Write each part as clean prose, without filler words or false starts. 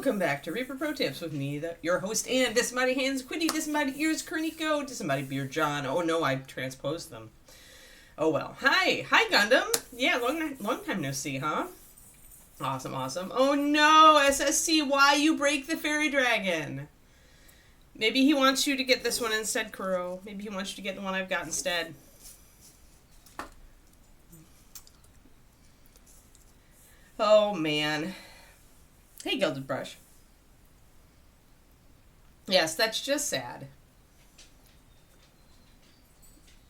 Welcome back to Reaper Pro Tips with me, your host, and Disembodied Hands, Quinty, Disembodied Ears, Kerniko, Disembodied Beard, John. Oh no, I transposed them. Oh well. Hi Gundam. Yeah, long time no see, huh? Awesome. Oh no, SSC, why you break the fairy dragon? Maybe he wants you to get this one instead, Kuro. Maybe he wants you to get the one I've got instead. Oh man. Hey, Gilded Brush. Yes, that's just sad.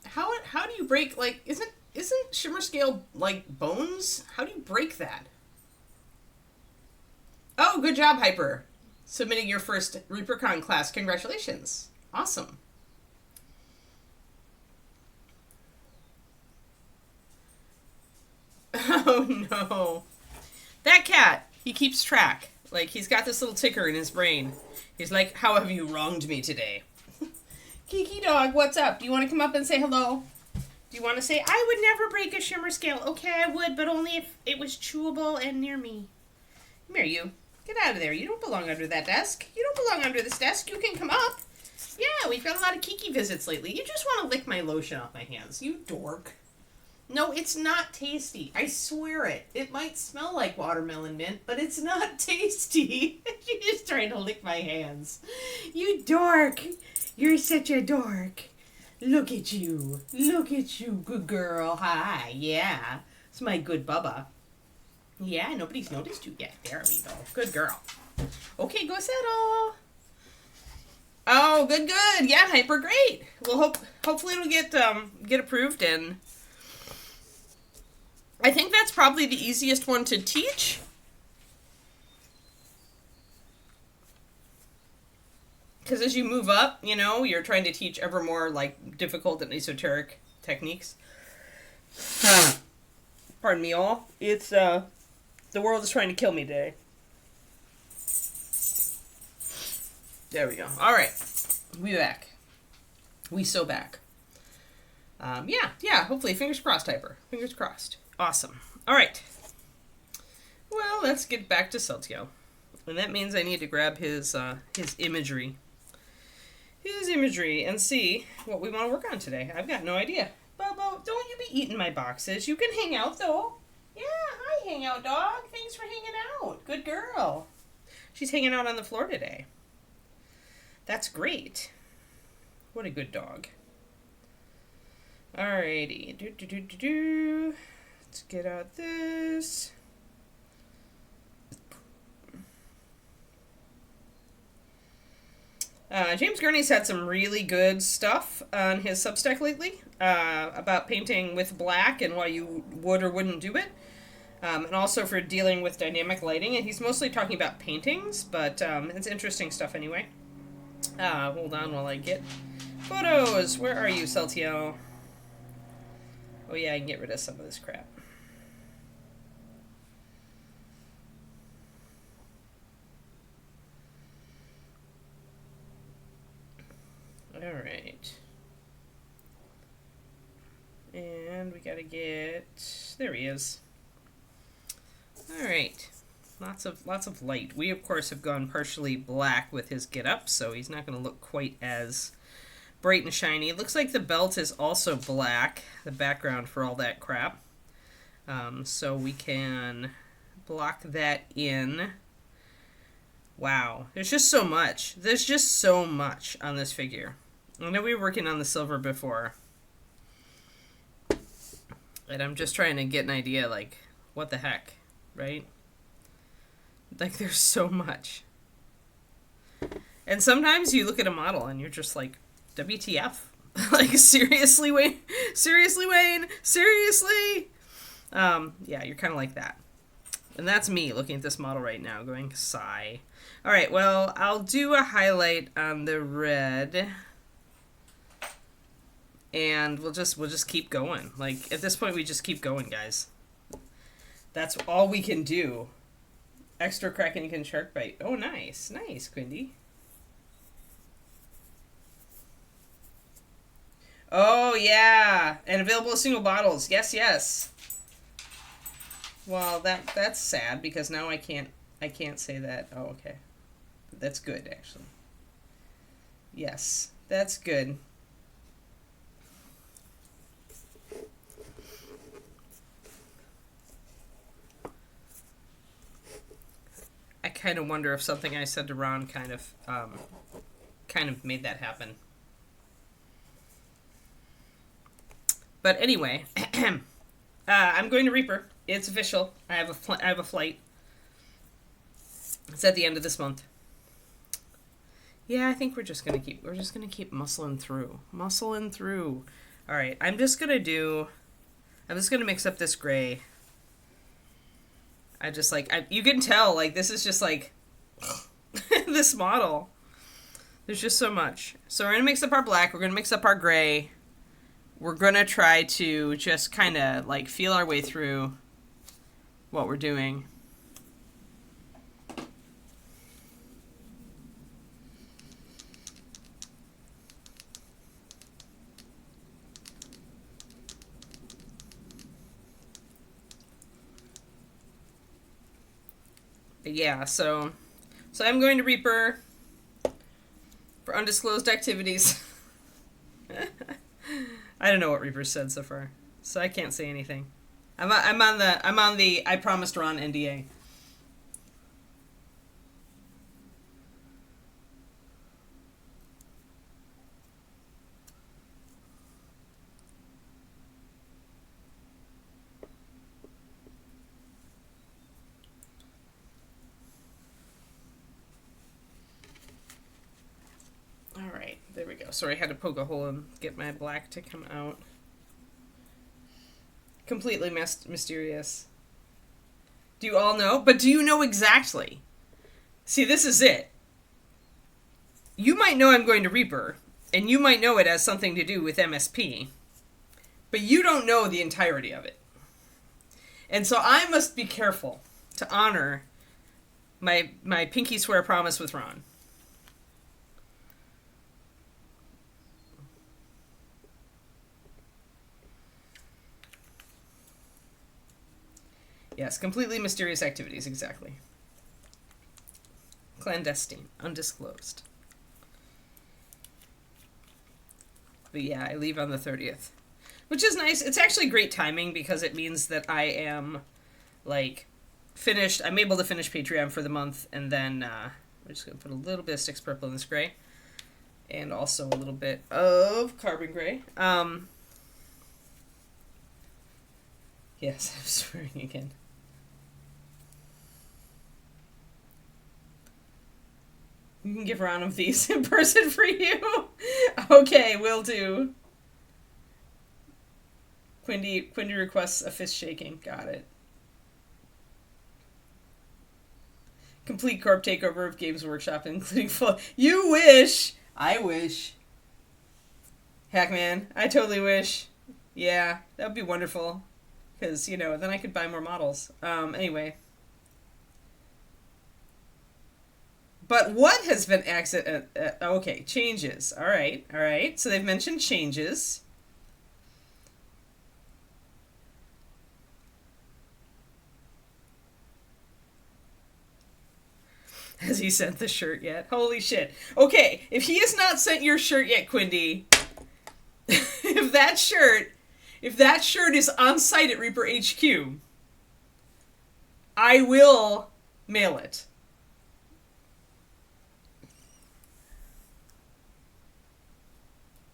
How do you break, like, isn't Shimmer Scale, like, bones? How do you break that? Oh, good job, Hyper. Submitting your first ReaperCon class. Congratulations. Awesome. Oh, no. That cat, he keeps track. Like, he's got this little ticker in his brain. He's like, how have you wronged me today? Kiki dog, what's up? Do you want to come up and say hello? Do you want to say, I would never break a Shimmer Scale. Okay, I would, but only if it was chewable and near me. Come here, you. Get out of there. You don't belong under that desk. You don't belong under this desk. You can come up. Yeah, we've got a lot of Kiki visits lately. You just want to lick my lotion off my hands. You dork. No, it's not tasty. I swear it. It might smell like watermelon mint, but it's not tasty. She's just trying to lick my hands. You dork. You're such a dork. Look at you. Look at you, good girl. Hi, yeah. It's my good Bubba. Yeah, nobody's noticed you yet. Barely, though. Good girl. Okay, go settle. Oh, good. Yeah, Hyper, great. Well, hopefully it'll get approved, and I think that's probably the easiest one to teach. Because as you move up, you know, you're trying to teach ever more, like, difficult and esoteric techniques. Pardon me all. It's, the world is trying to kill me today. There we go. All right. We back. We so back. Yeah, hopefully. Fingers crossed, Hyper. Fingers crossed. Awesome. All right. Well, let's get back to Seltyiel. And that means I need to grab his imagery. His imagery and see what we want to work on today. I've got no idea. Bobo, don't you be eating my boxes. You can hang out, though. Yeah, hi, hangout dog. Thanks for hanging out. Good girl. She's hanging out on the floor today. That's great. What a good dog. Alrighty. Let's get out this. James Gurney's had some really good stuff on his Substack lately about painting with black and why you would or wouldn't do it. And also for dealing with dynamic lighting. And he's mostly talking about paintings, but it's interesting stuff anyway. Hold on while I get photos. Where are you, Seltyiel? Oh yeah, I can get rid of some of this crap. Alright. And we gotta get... There he is. Alright. Lots of light. We, of course, have gone partially black with his get-up, so he's not going to look quite as bright and shiny. It looks like the belt is also black, the background for all that crap. So we can block that in. Wow. There's just so much. There's just so much on this figure. I know we were working on the silver before. And I'm just trying to get an idea, like, what the heck, right? Like, there's so much. And sometimes you look at a model and you're just like, WTF? Like, seriously, Wayne? Seriously, Wayne? Seriously? Yeah, you're kind of like that. And that's me looking at this model right now, going, sigh. All right, well, I'll do a highlight on the red. And we'll just keep going. Like, at this point, we just keep going, guys. That's all we can do. Extra Kraken shark bite. Oh, nice. Nice, Quindy. Oh, yeah. And available single bottles. Yes, yes. Well, that's sad because now I can't I can't say that. Oh, okay. That's good, actually. Yes, that's good. I kind of wonder if something I said to Ron kind of made that happen. But anyway, I'm going to Reaper. It's official. I have a flight. It's at the end of this month. Yeah, I think we're just gonna keep muscling through. All right, I'm just gonna mix up this gray. You can tell, like, this is just like this model. There's just so much. So we're gonna mix up our black. We're gonna mix up our gray. We're gonna try to just kind of like feel our way through what we're doing. But yeah, so I'm going to Reaper for undisclosed activities. I don't know what Reaper said so far, so I can't say anything. I'm on the I promised Ron NDA. Alright, there we go. Sorry, I had to poke a hole and get my black to come out. Completely mysterious. Do you all know? But do you know exactly? See, this is it. You might know I'm going to Reaper, and you might know it has something to do with MSP, but you don't know the entirety of it. And so I must be careful to honor my pinky swear promise with Ron. Yes, completely mysterious activities, exactly. Clandestine, undisclosed. But yeah, I leave on the 30th. Which is nice. It's actually great timing because it means that I am, like, finished. I'm able to finish Patreon for the month, and then we're just going to put a little bit of Sticks Purple in this gray. And also a little bit of Carbon Gray. Yes, I'm swearing again. You can give Ron of these in person for you. Okay, will do. Quindy requests a fist shaking. Got it. Complete corp takeover of Games Workshop, including full. You wish. I wish. Hackman, I totally wish. Yeah, that would be wonderful. Because, you know, then I could buy more models. Anyway. But what has been okay, changes. All right. So they've mentioned changes. Has he sent the shirt yet? Holy shit. Okay, if he has not sent your shirt yet, Quindy, if that shirt is on site at Reaper HQ, I will mail it.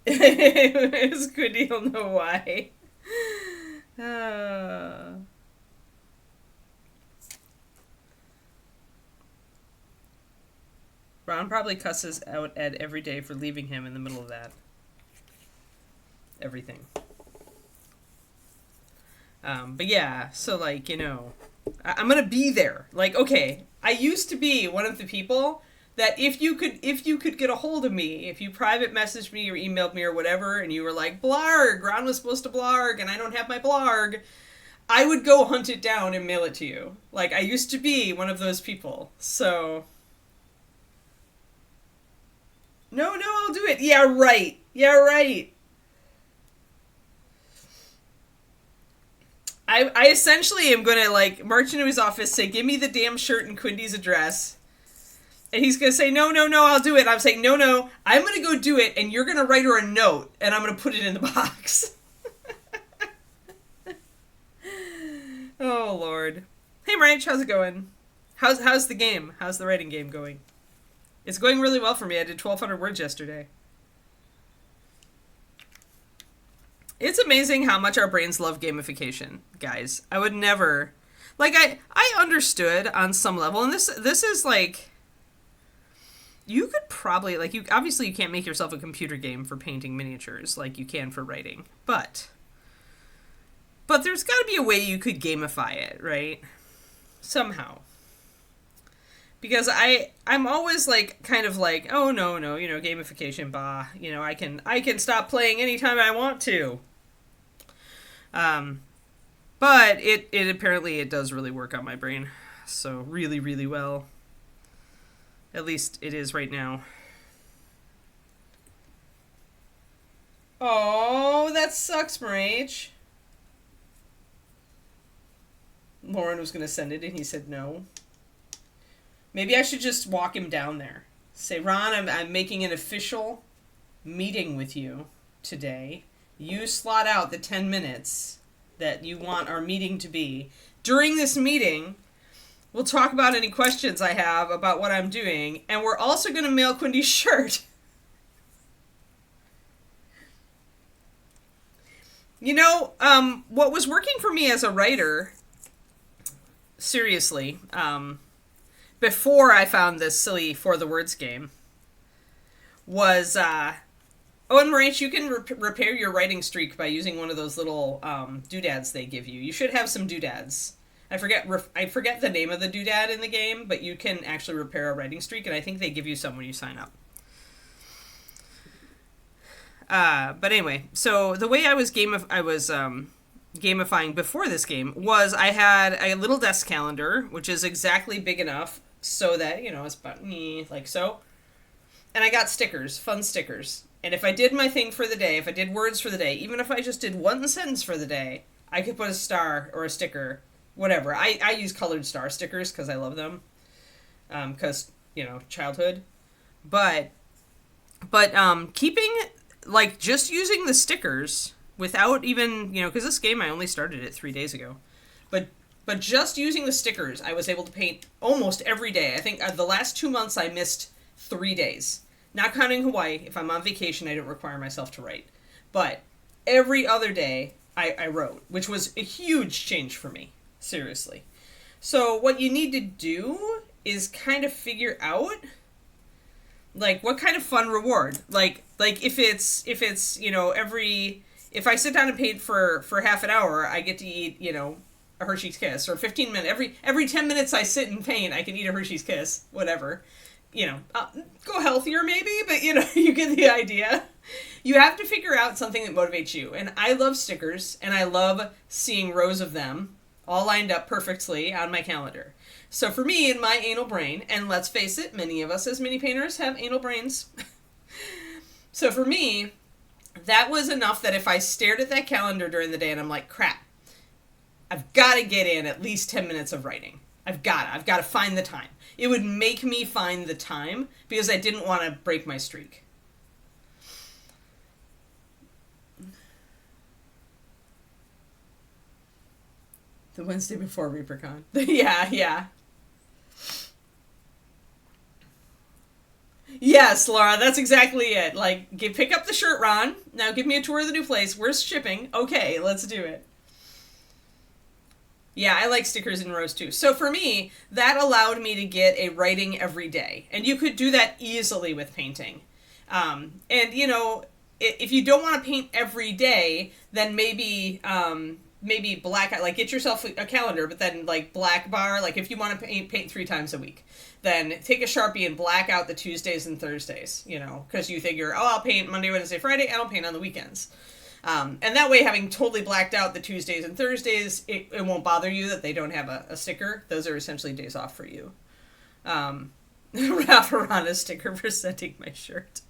It's good, he'll know why. Ron probably cusses out Ed every day for leaving him in the middle of that. Everything. But yeah, so like, you know, I'm gonna be there. Like, okay, I used to be one of the people that if you could get a hold of me, if you private messaged me or emailed me or whatever, and you were like, blarg, Ron was supposed to blarg, and I don't have my blarg, I would go hunt it down and mail it to you. Like, I used to be one of those people. So, no, I'll do it. Yeah, right. I essentially am going to, like, march into his office, say, give me the damn shirt and Quindy's address. And he's going to say, no, I'll do it. I'm saying, no, I'm going to go do it, and you're going to write her a note, and I'm going to put it in the box. Oh, Lord. Hey, Rach, how's it going? How's the game? How's the writing game going? It's going really well for me. I did 1,200 words yesterday. It's amazing how much our brains love gamification, guys. I would never... Like, I understood on some level, and this is, like... You could probably... Like, obviously you can't make yourself a computer game for painting miniatures like you can for writing. But there's got to be a way you could gamify it, right? Somehow. Because I'm always, like, kind of like, oh, no, gamification, bah. I can stop playing anytime I want to. But it apparently it does really work on my brain. So really, really well. At least it is right now. Oh, that sucks, Marach. Lauren was going to send it and he said no. Maybe I should just walk him down there. Say, Ron, I'm making an official meeting with you today. You slot out the 10 minutes that you want our meeting to be. During this meeting, we'll talk about any questions I have about what I'm doing, and we're also going to mail Quindy's shirt. What was working for me as a writer, seriously, before I found this silly For the Words game, was... Oh, and Marach, you can repair your writing streak by using one of those little doodads they give you. You should have some doodads. I forget the name of the doodad in the game, but you can actually repair a writing streak, and I think they give you some when you sign up. But anyway, so the way I was gamifying before this game was I had a little desk calendar, which is exactly big enough so that, it's about me, like so. And I got stickers, fun stickers. And if I did my thing for the day, if I did words for the day, even if I just did one sentence for the day, I could put a star or a sticker, whatever. I use colored star stickers because I love them. Because, childhood. But keeping, like, just using the stickers without even, because this game I only started it 3 days ago. But just using the stickers, I was able to paint almost every day. I think the last 2 months I missed 3 days. Not counting Hawaii. If I'm on vacation, I don't require myself to write. But every other day, I wrote, which was a huge change for me. Seriously. So what you need to do is kind of figure out, like, what kind of fun reward. Like if it's if I sit down and paint for half an hour, I get to eat, a Hershey's Kiss. Or 15 minutes. Every 10 minutes I sit and paint, I can eat a Hershey's Kiss. Whatever. Go healthier maybe, but you get the idea. You have to figure out something that motivates you. And I love stickers, and I love seeing rows of them all lined up perfectly on my calendar. So for me, in my anal brain, and let's face it, many of us as mini painters have anal brains. So for me, that was enough that if I stared at that calendar during the day and I'm like, crap, I've got to get in at least 10 minutes of writing. I've got to find the time. It would make me find the time because I didn't want to break my streak. The Wednesday before ReaperCon. Yeah. Yes, Laura, that's exactly it. Like, pick up the shirt, Ron. Now give me a tour of the new place. Where's shipping? Okay, let's do it. Yeah, I like stickers in rows too. So for me, that allowed me to get a writing every day. And you could do that easily with painting. And, if you don't want to paint every day, then maybe black, like, get yourself a calendar, but then, like, black bar, like, if you want to paint 3 times a week, then take a Sharpie and black out the Tuesdays and Thursdays, because you figure, I'll paint Monday, Wednesday, Friday, and I'll paint on the weekends. And that way, having totally blacked out the Tuesdays and Thursdays, it won't bother you that they don't have a sticker. Those are essentially days off for you. Wrap around a sticker for sending my shirt.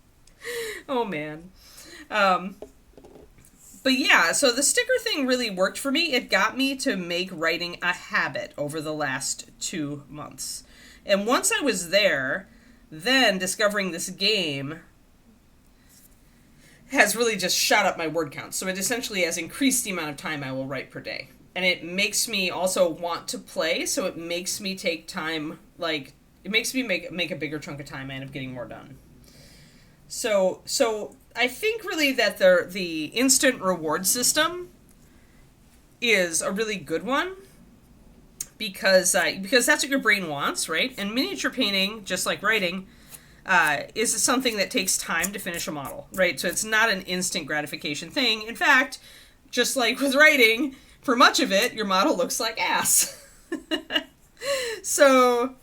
Oh, man. But yeah, so the sticker thing really worked for me. It got me to make writing a habit over the last 2 months. And once I was there, then discovering this game has really just shot up my word count. So it essentially has increased the amount of time I will write per day. And it makes me also want to play, so it makes me take time, like, it makes me make a bigger chunk of time. I end up getting more done. So I think really that the instant reward system is a really good one because that's what your brain wants, right? And miniature painting, just like writing, is something that takes time to finish a model, right? So it's not an instant gratification thing. In fact, just like with writing, for much of it, your model looks like ass. So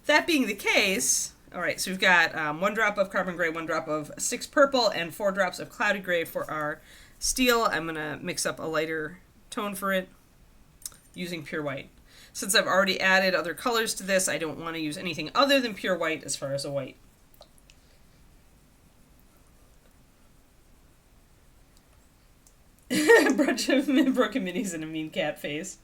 that being the case, all right, so we've got 1 drop of carbon gray, 1 drop of 6 purple, and 4 drops of cloudy gray for our steel. I'm going to mix up a lighter tone for it using pure white. Since I've already added other colors to this, I don't want to use anything other than pure white as far as a white. A bunch of broken minis and a mean cat face.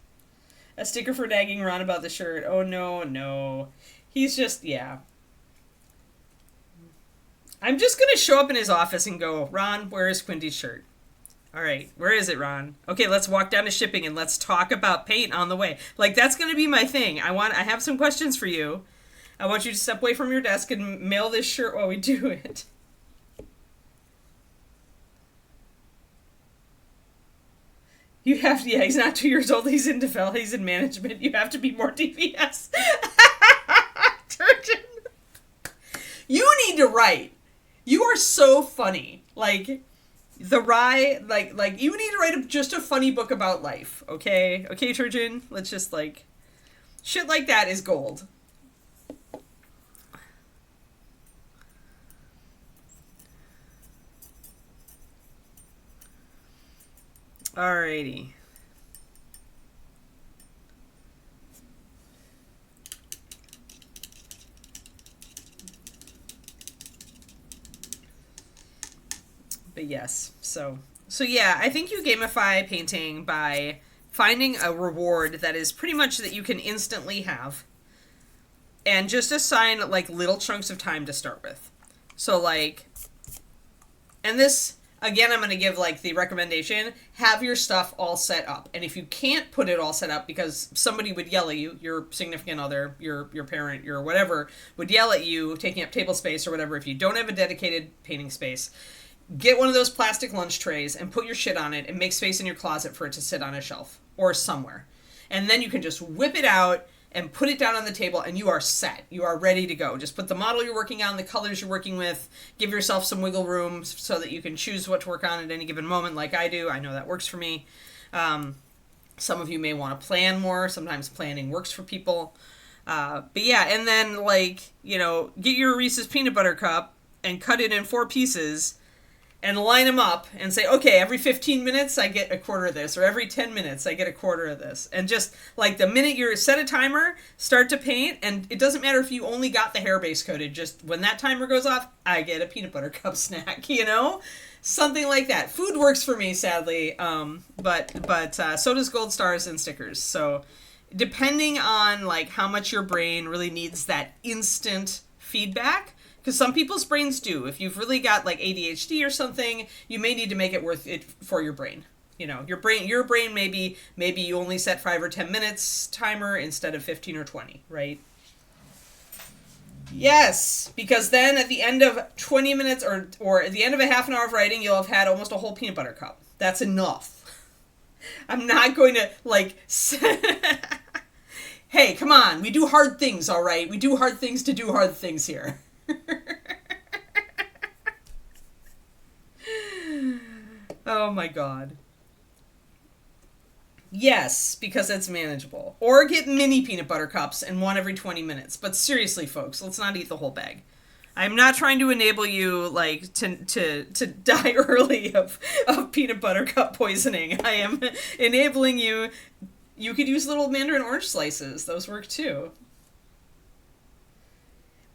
A sticker for nagging Ron about the shirt. Oh, no. He's just, yeah. I'm just going to show up in his office and go, Ron, where is Quinty's shirt? All right, where is it, Ron? Okay, let's walk down to shipping and let's talk about paint on the way. Like, that's going to be my thing. I have some questions for you. I want you to step away from your desk and mail this shirt while we do it. You have to, yeah, he's not 2 years old. He's in development. He's in management. You have to be more DPS. Turgeon. You need to write. You are so funny. Like, the rye, like you need to write just a funny book about life. Okay? Okay, Turgeon? Let's just, like, shit like that is gold. Alrighty. But yes, so yeah, I think you gamify painting by finding a reward that is pretty much that you can instantly have, and just assign like little chunks of time to start with. So like, and this, again, I'm going to give like the recommendation, have your stuff all set up. And if you can't put it all set up because somebody would yell at you, your significant other, your parent, your whatever, would yell at you taking up table space or whatever, if you don't have a dedicated painting space, get one of those plastic lunch trays and put your shit on it and make space in your closet for it to sit on a shelf or somewhere. And then you can just whip it out and put it down on the table and you are set. You are ready to go. Just put the model you're working on, the colors you're working with, give yourself some wiggle room so that you can choose what to work on at any given moment like I do. I know that works for me. Some of you may want to plan more. Sometimes planning works for people. But yeah, and then like, you know, get your Reese's peanut butter cup and cut it in 4 pieces and line them up and say, okay, every 15 minutes I get a quarter of this, or every 10 minutes I get a quarter of this. And just like the minute you set a timer, start to paint, and it doesn't matter if you only got the hair base coated, just when that timer goes off, I get a peanut butter cup snack, you know? Something like that. Food works for me, sadly, but so does gold stars and stickers. So depending on like how much your brain really needs that instant feedback, because some people's brains do. If you've really got like ADHD or something, you may need to make it worth it for your brain. You know, your brain maybe you only set 5 or 10 minutes timer instead of 15 or 20, right? Yes, because then at the end of 20 minutes or at the end of a half an hour of writing, you'll have had almost a whole peanut butter cup. That's enough. I'm not going to like... Hey, come on. We do hard things, all right? We do hard things to do hard things here. Oh my god. Yes, because it's manageable. Or get mini peanut butter cups and one every 20 minutes. But seriously, folks, let's not eat the whole bag. I'm not trying to enable you like to die early of peanut butter cup poisoning. I am enabling you. You could use little mandarin orange slices. Those work too.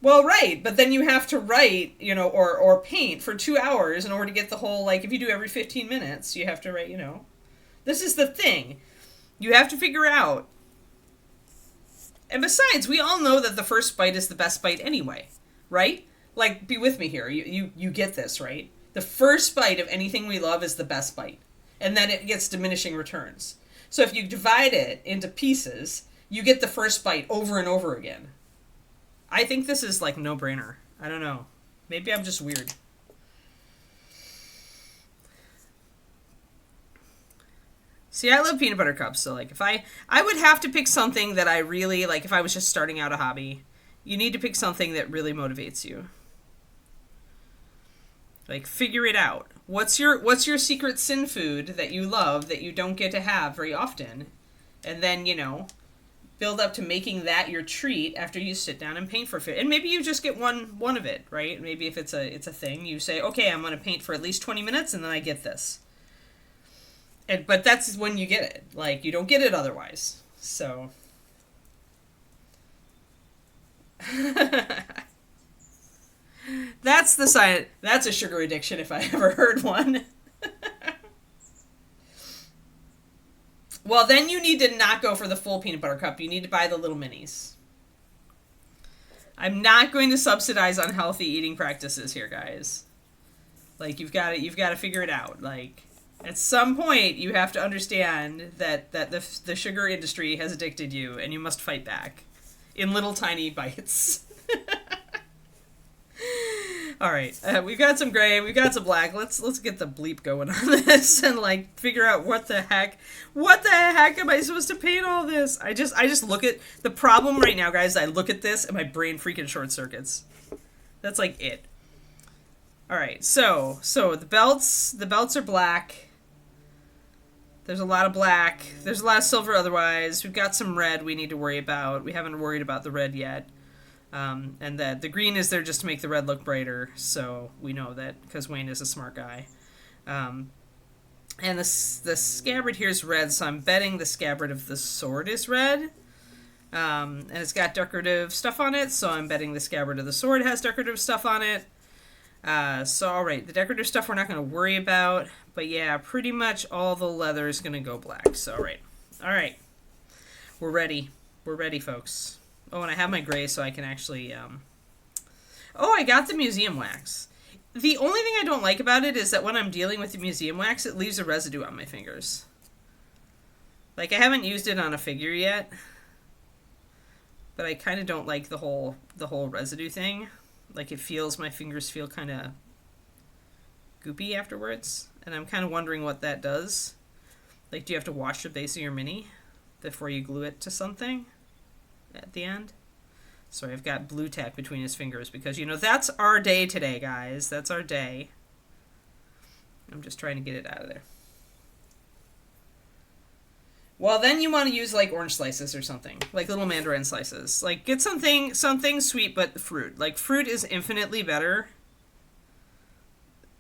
Well, right, but then you have to write, or paint for 2 hours in order to get the whole, like, if you do every 15 minutes, you have to write. This is the thing. You have to figure out. And besides, we all know that the first bite is the best bite anyway, right? Like, be with me here. You get this, right? The first bite of anything we love is the best bite. And then it gets diminishing returns. So if you divide it into pieces, you get the first bite over and over again. I think this is like no-brainer. I don't know. Maybe I'm just weird. See, I love peanut butter cups, so like if I would have to pick something that I really like if I was just starting out a hobby. You need to pick something that really motivates you. Like, figure it out. What's your secret sin food that you love that you don't get to have very often? And then, build up to making that your treat after you sit down and paint for fit. And maybe you just get one of it, right? Maybe if it's a thing, you say, okay, I'm going to paint for at least 20 minutes and then I get this. But that's when you get it. Like, you don't get it otherwise. So. That's the sign. That's a sugar addiction if I ever heard one. Well, then you need to not go for the full peanut butter cup. You need to buy the little minis. I'm not going to subsidize unhealthy eating practices here, guys. Like, you've got to figure it out. Like, at some point, you have to understand that the sugar industry has addicted you, and you must fight back in little tiny bites. All right, we've got some gray, we've got some black. Let's get the bleep going on this and like figure out what the heck am I supposed to paint all this? I just look at the problem right now, guys. I look at this and my brain freaking short circuits. That's like it. All right, so the belts are black. There's a lot of black. There's a lot of silver otherwise. We've got some red we need to worry about. We haven't worried about the red yet. And that the green is there just to make the red look brighter, so we know that because Wayne is a smart guy. And the scabbard here is red, so I'm betting the scabbard of the sword is red. And it's got decorative stuff on it, so I'm betting the scabbard of the sword has decorative stuff on it. So alright, the decorative stuff we're not going to worry about, but yeah, pretty much all the leather is going to go black, so alright. We're ready, folks. Oh, and I have my gray so I can actually, Oh, I got the museum wax. The only thing I don't like about it is that when I'm dealing with the museum wax, it leaves a residue on my fingers. Like, I haven't used it on a figure yet. But I kind of don't like the whole residue thing. Like, my fingers feel kind of goopy afterwards. And I'm kind of wondering what that does. Like, do you have to wash the base of your mini before you glue it to something at the end? So I've got blue tack between his fingers because, that's our day today, guys. That's our day. I'm just trying to get it out of there. Well, then you want to use, like, orange slices or something. Like little mandarin slices. Like, get something sweet but fruit. Like, fruit is infinitely better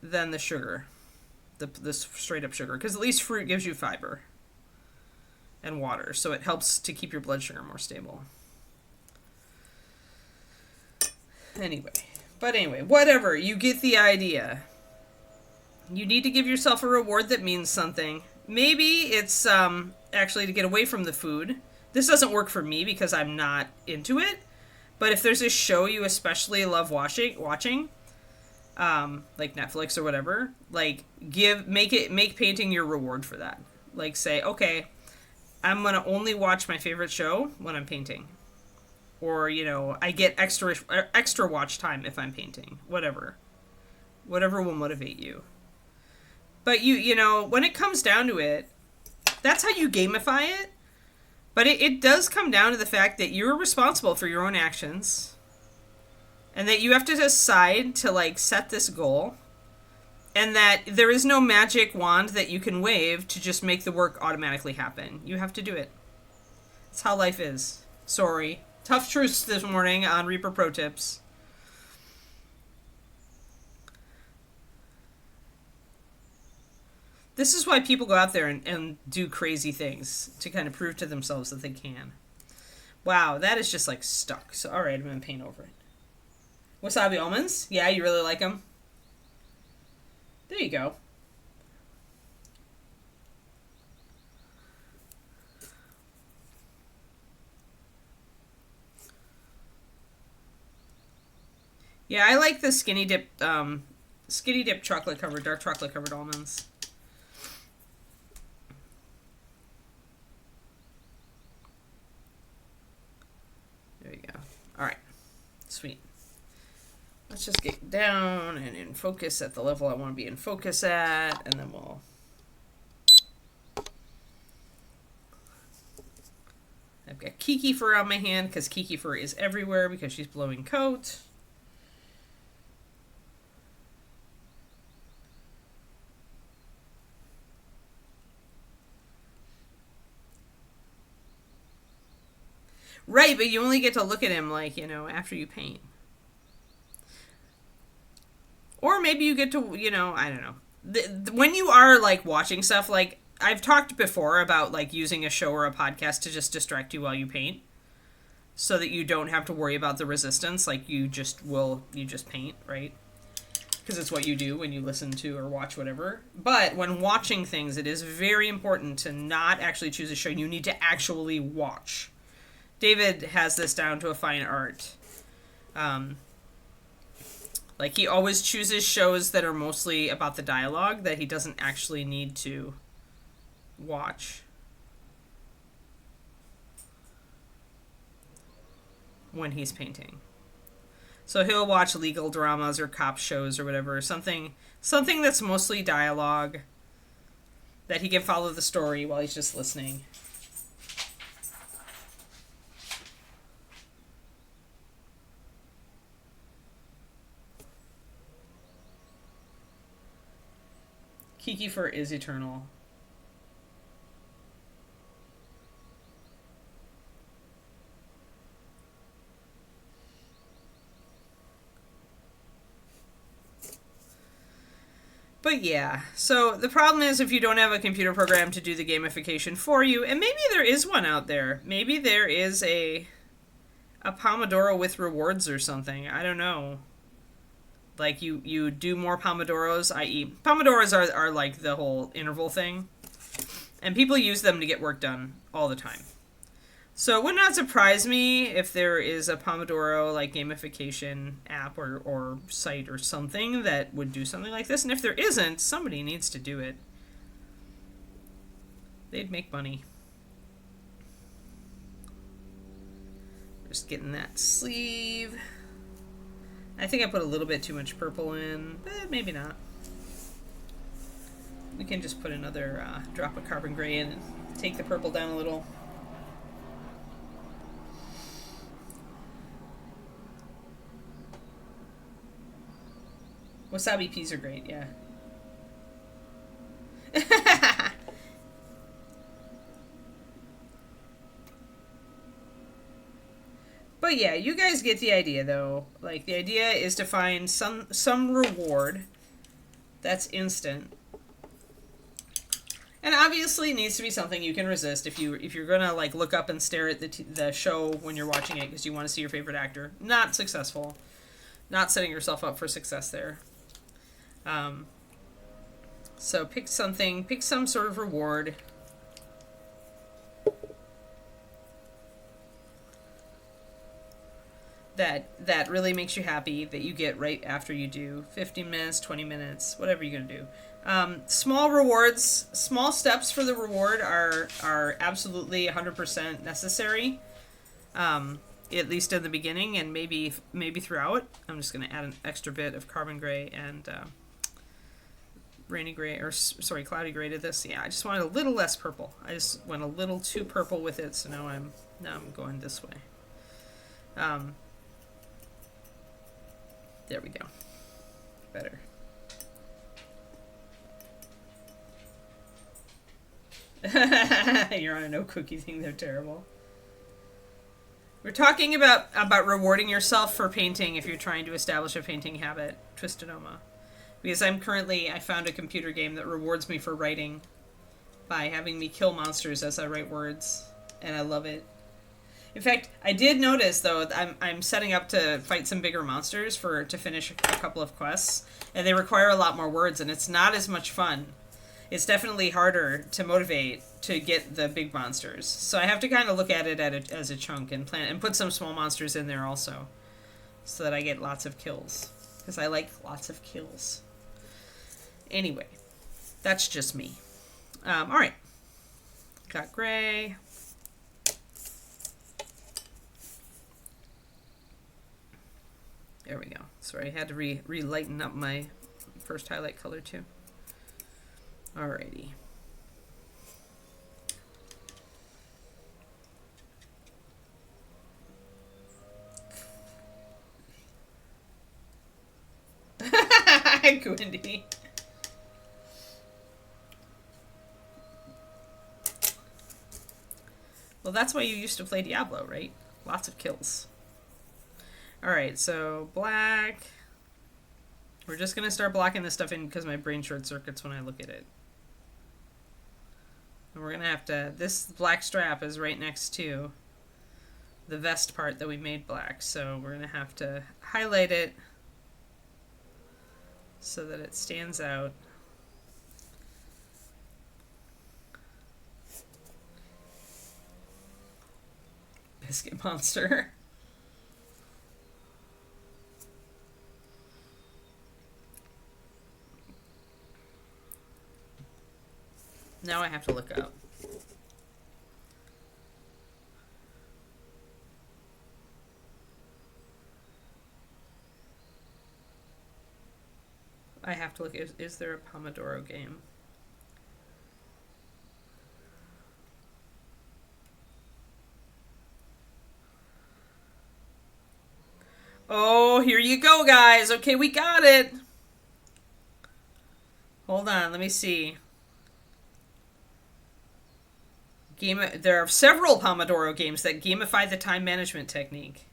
than the sugar. The straight-up sugar. Because at least fruit gives you fiber. And water. So it helps to keep your blood sugar more stable. Anyway, whatever. You get the idea. You need to give yourself a reward that means something. Maybe it's actually to get away from the food. This doesn't work for me because I'm not into it. But if there's a show you especially love watching, like Netflix or whatever, like make painting your reward for that. Like, say, okay, I'm gonna only watch my favorite show when I'm painting. Or, I get extra watch time if I'm painting. Whatever will motivate you. But when it comes down to it, that's how you gamify it. But it does come down to the fact that you're responsible for your own actions. And that you have to decide to, like, set this goal. And that there is no magic wand that you can wave to just make the work automatically happen. You have to do it. That's how life is. Sorry. Tough truths this morning on Reaper Pro Tips. This is why people go out there and do crazy things to kind of prove to themselves that they can. Wow, that is just like stuck. So, alright, I'm going to paint over it. Wasabi almonds? Yeah, you really like them? There you go. Yeah, I like the skinny dip chocolate covered, dark chocolate covered almonds. There you go. Alright. Sweet. Let's just get down and in focus at the level I want to be in focus at, and then we'll... I've got Kiki fur on my hand because Kiki fur is everywhere because she's blowing coat. Right, but you only get to look at him, like, you know, after you paint. Or maybe you get to, you know, I don't know. When you are, like, watching stuff, like, I've talked before about, like, using a show or a podcast to just distract you while you paint. So that you don't have to worry about the resistance. Like, you just paint, right? Because it's what you do when you listen to or watch whatever. But when watching things, it is very important to not actually choose a show. You need to actually watch. David has this down to a fine art. Like, he always chooses shows that are mostly about the dialogue that he doesn't actually need to watch when he's painting. So he'll watch legal dramas or cop shows or whatever, something that's mostly dialogue that he can follow the story while he's just listening. Kiki fur is eternal. But yeah, so the problem is if you don't have a computer program to do the gamification for you, and maybe there is one out there. Maybe there is a Pomodoro with rewards or something. I don't know. Like, you do more Pomodoros, i.e. Pomodoros are like the whole interval thing. And people use them to get work done all the time. So it would not surprise me if there is a Pomodoro, like, gamification app or site or something that would do something like this. And if there isn't, somebody needs to do it. They'd make money. Just getting that sleeve. I think I put a little bit too much purple in, but maybe not. We can just put another drop of carbon gray in and take the purple down a little. Wasabi peas are great, yeah. But yeah, you guys get the idea, though. Like, the idea is to find some reward that's instant. And obviously it needs to be something you can resist if you're gonna, like, look up and stare at the show when you're watching it because you want to see your favorite actor. Not successful. Not setting yourself up for success there. So pick some sort of reward. That really makes you happy, that you get right after you do 15 minutes, 20 minutes, whatever you're going to do. Small rewards, small steps for the reward are absolutely 100% necessary, at least in the beginning and maybe throughout. I'm just going to add an extra bit of carbon gray and cloudy gray to this. Yeah, I just wanted a little less purple. I just went a little too purple with it, so now I'm going this way. There we go. Better. You're on a no cookie thing. They're terrible. We're talking about rewarding yourself for painting if you're trying to establish a painting habit, Twistedoma. Because I found a computer game that rewards me for writing by having me kill monsters as I write words. And I love it. In fact, I did notice though I'm setting up to fight some bigger monsters to finish a couple of quests, and they require a lot more words, and it's not as much fun. It's definitely harder to motivate to get the big monsters. So I have to kind of look at it as a chunk and plan and put some small monsters in there also, so that I get lots of kills, because I like lots of kills. Anyway, that's just me. All right, got gray. There we go. Sorry, I had to re-lighten up my first highlight color too. Alrighty. Gwyndy. Well, that's why you used to play Diablo, right? Lots of kills. Alright, so black. We're just going to start blocking this stuff in because my brain short circuits when I look at it. And we're going to have to... This black strap is right next to the vest part that we made black. So we're going to have to highlight it so that it stands out. Biscuit monster. Now I have to look up. I have to look. Is there a Pomodoro game? Oh, here you go, guys. Okay, we got it. Hold on, let me see. There are several Pomodoro games that gamify the time management technique.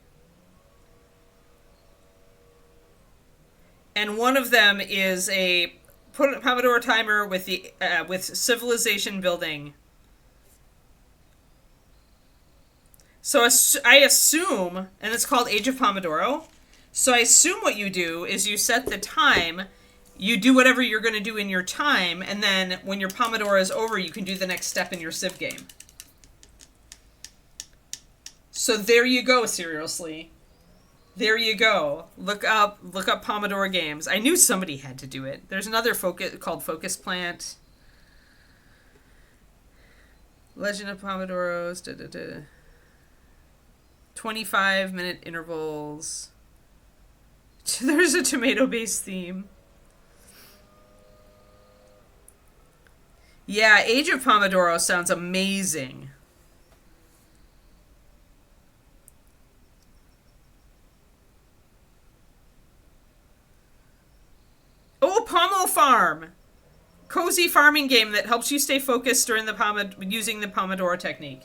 And one of them is a Pomodoro timer with civilization building. So I assume, and it's called Age of Pomodoro. So I assume what you do is you set the time, you do whatever you're going to do in your time, and then when your Pomodoro is over, you can do the next step in your Civ game. So there you go, seriously. There you go. Look up Pomodoro games. I knew somebody had to do it. There's another called Focus Plant. Legend of Pomodoros. 25-minute intervals. There's a tomato-based theme. Yeah, Age of Pomodoro sounds amazing. Oh, Pomo Farm! Cozy farming game that helps you stay focused during using the Pomodoro technique.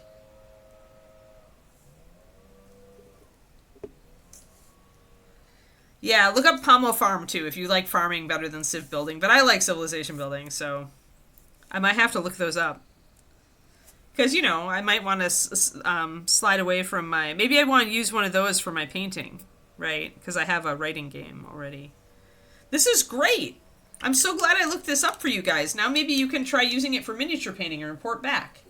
Yeah, look up Pomo Farm too if you like farming better than Civ building. But I like civilization building, so I might have to look those up. Because, you know, I might want to slide away from my... Maybe I want to use one of those for my painting, right? Because I have a writing game already. This is great! I'm so glad I looked this up for you guys. Now maybe you can try using it for miniature painting or report back.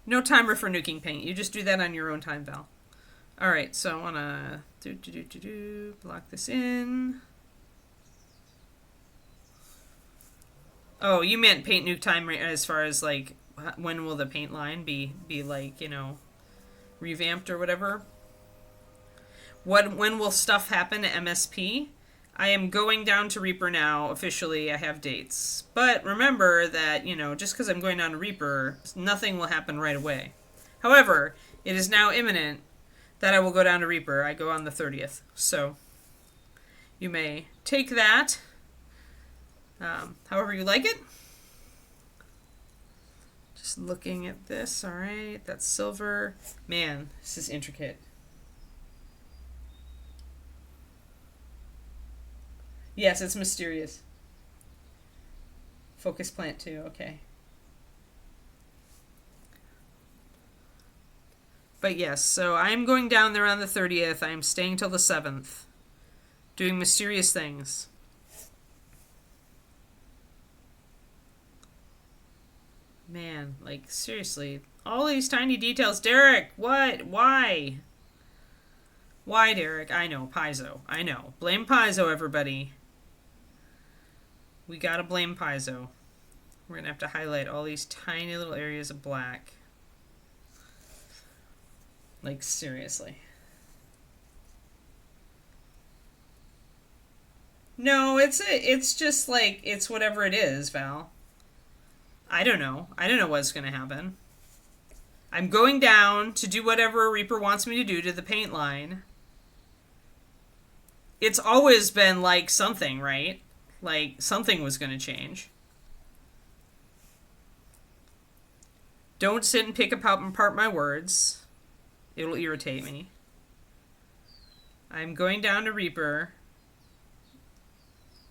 No timer for nuking paint. You just do that on your own time, Val. Alright, so I want to block this in. Oh, you meant paint nuke time as far as, like, when will the paint line be like, you know, revamped or whatever? When will stuff happen at MSP? I am going down to Reaper now. Officially, I have dates. But remember that, you know, just because I'm going down to Reaper, nothing will happen right away. However, it is now imminent that I will go down to Reaper. I go on the 30th. So, you may take that however you like it. Just looking at this. Alright, that's silver. Man, this is intricate. Yes, it's mysterious. Focus plant too, okay. But yes, so I'm going down there on the 30th. I'm staying till the 7th. Doing mysterious things. Man, like, seriously. All these tiny details. Derek, what? Why? Why, Derek? I know, Paizo. I know. Blame Paizo, everybody. We gotta blame Paizo. We're gonna have to highlight all these tiny little areas of black. Like, seriously. No, it's just like, it's whatever it is, Val. I don't know. I don't know what's gonna happen. I'm going down to do whatever Reaper wants me to do to the paint line. It's always been like something, right? Like, something was gonna change. Don't sit and pick apart my words. It'll irritate me. I'm going down to Reaper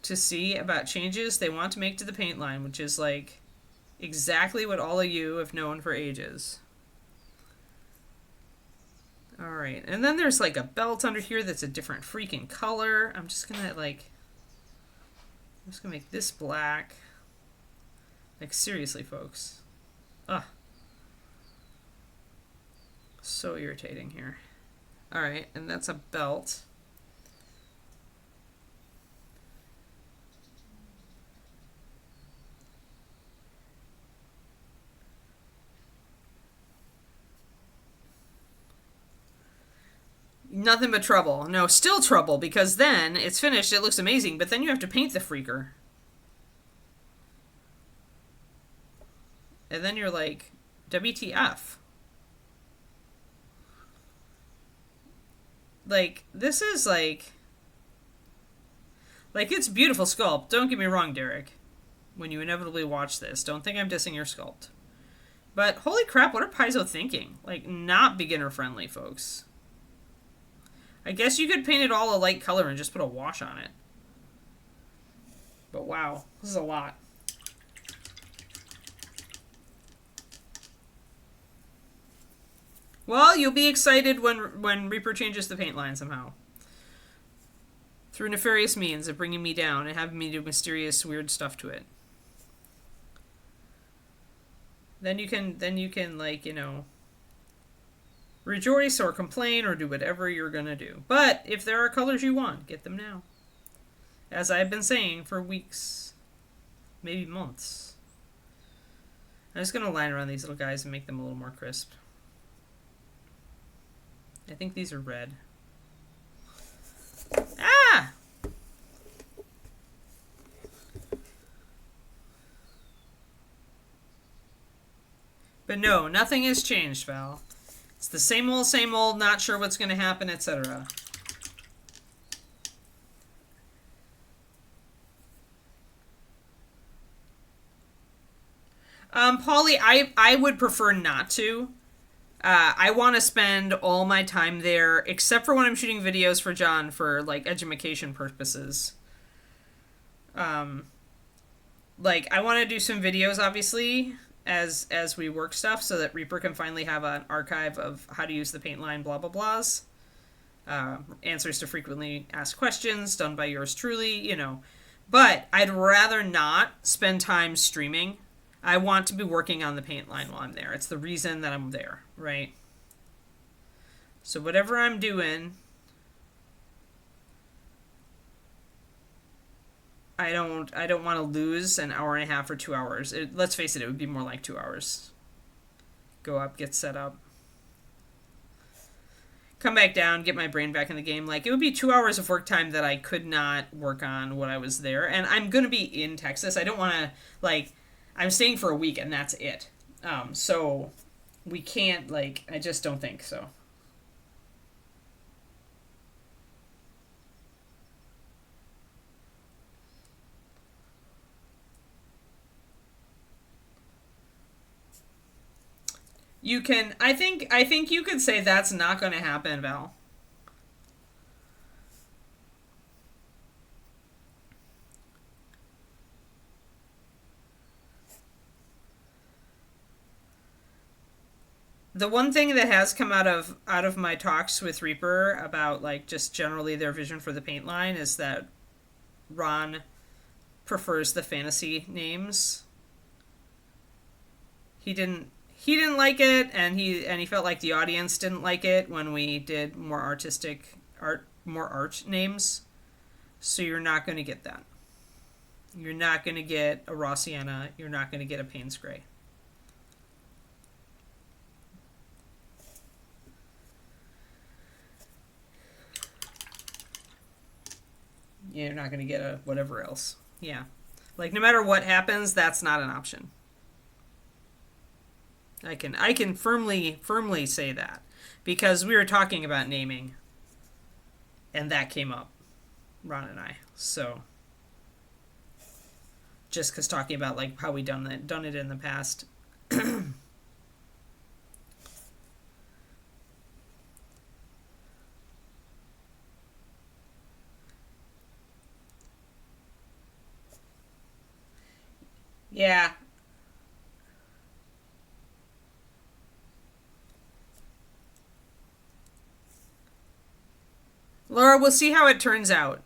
to see about changes they want to make to the paint line, which is like exactly what all of you have known for ages. Alright, and then there's like a belt under here that's a different freaking color. I'm just gonna make this black. Like, seriously, folks. Ugh. So irritating here. Alright, and that's a belt. Nothing but trouble. No, still trouble, because then it's finished, it looks amazing, but then you have to paint the freaker. And then you're like, WTF. Like, this is like, it's beautiful sculpt. Don't get me wrong, Derek. When you inevitably watch this, don't think I'm dissing your sculpt. But holy crap, what are Paizo thinking? Like, not beginner friendly, folks. I guess you could paint it all a light color and just put a wash on it. But wow, this is a lot. Well, you'll be excited when Reaper changes the paint line somehow. Through nefarious means of bringing me down and having me do mysterious, weird stuff to it. Then you can like, you know, rejoice or complain or do whatever you're gonna do. But if there are colors you want, get them now. As I've been saying for weeks, maybe months. I'm just gonna line around these little guys and make them a little more crisp. I think these are red. Ah! But no, nothing has changed, Val. It's the same old, not sure what's going to happen, etc. Polly, I would prefer not to. I want to spend all my time there, except for when I'm shooting videos for John for, like, edumacation purposes. Like, I want to do some videos, obviously, as we work stuff, so that Reaper can finally have an archive of how to use the paint line, blah, blah, blahs. Answers to frequently asked questions, done by yours truly, you know. But I'd rather not spend time streaming. I want to be working on the paint line while I'm there. It's the reason that I'm there, right? So whatever I'm doing, I don't want to lose an hour and a half or 2 hours. Let's face it, it would be more like 2 hours. Go up, get set up. Come back down, get my brain back in the game. Like, it would be 2 hours of work time that I could not work on when I was there. And I'm going to be in Texas. I don't want to, like, I'm staying for a week and that's it. So we can't, like, I just don't think so. You can, I think you could say that's not going to happen, Val. The one thing that has come out of my talks with Reaper about like just generally their vision for the paint line is that Ron prefers the fantasy names. He didn't like it, and he felt like the audience didn't like it when we did more more art names. So you're not going to get that. You're not going to get a raw sienna. You're not going to get a Payne's gray. You're not going to get a whatever else. Yeah. Like, no matter what happens, that's not an option. I can firmly say that. Because we were talking about naming. And that came up. Ron and I. So. Just because talking about, like, how we done it in the past. Yeah. Laura, we'll see how it turns out.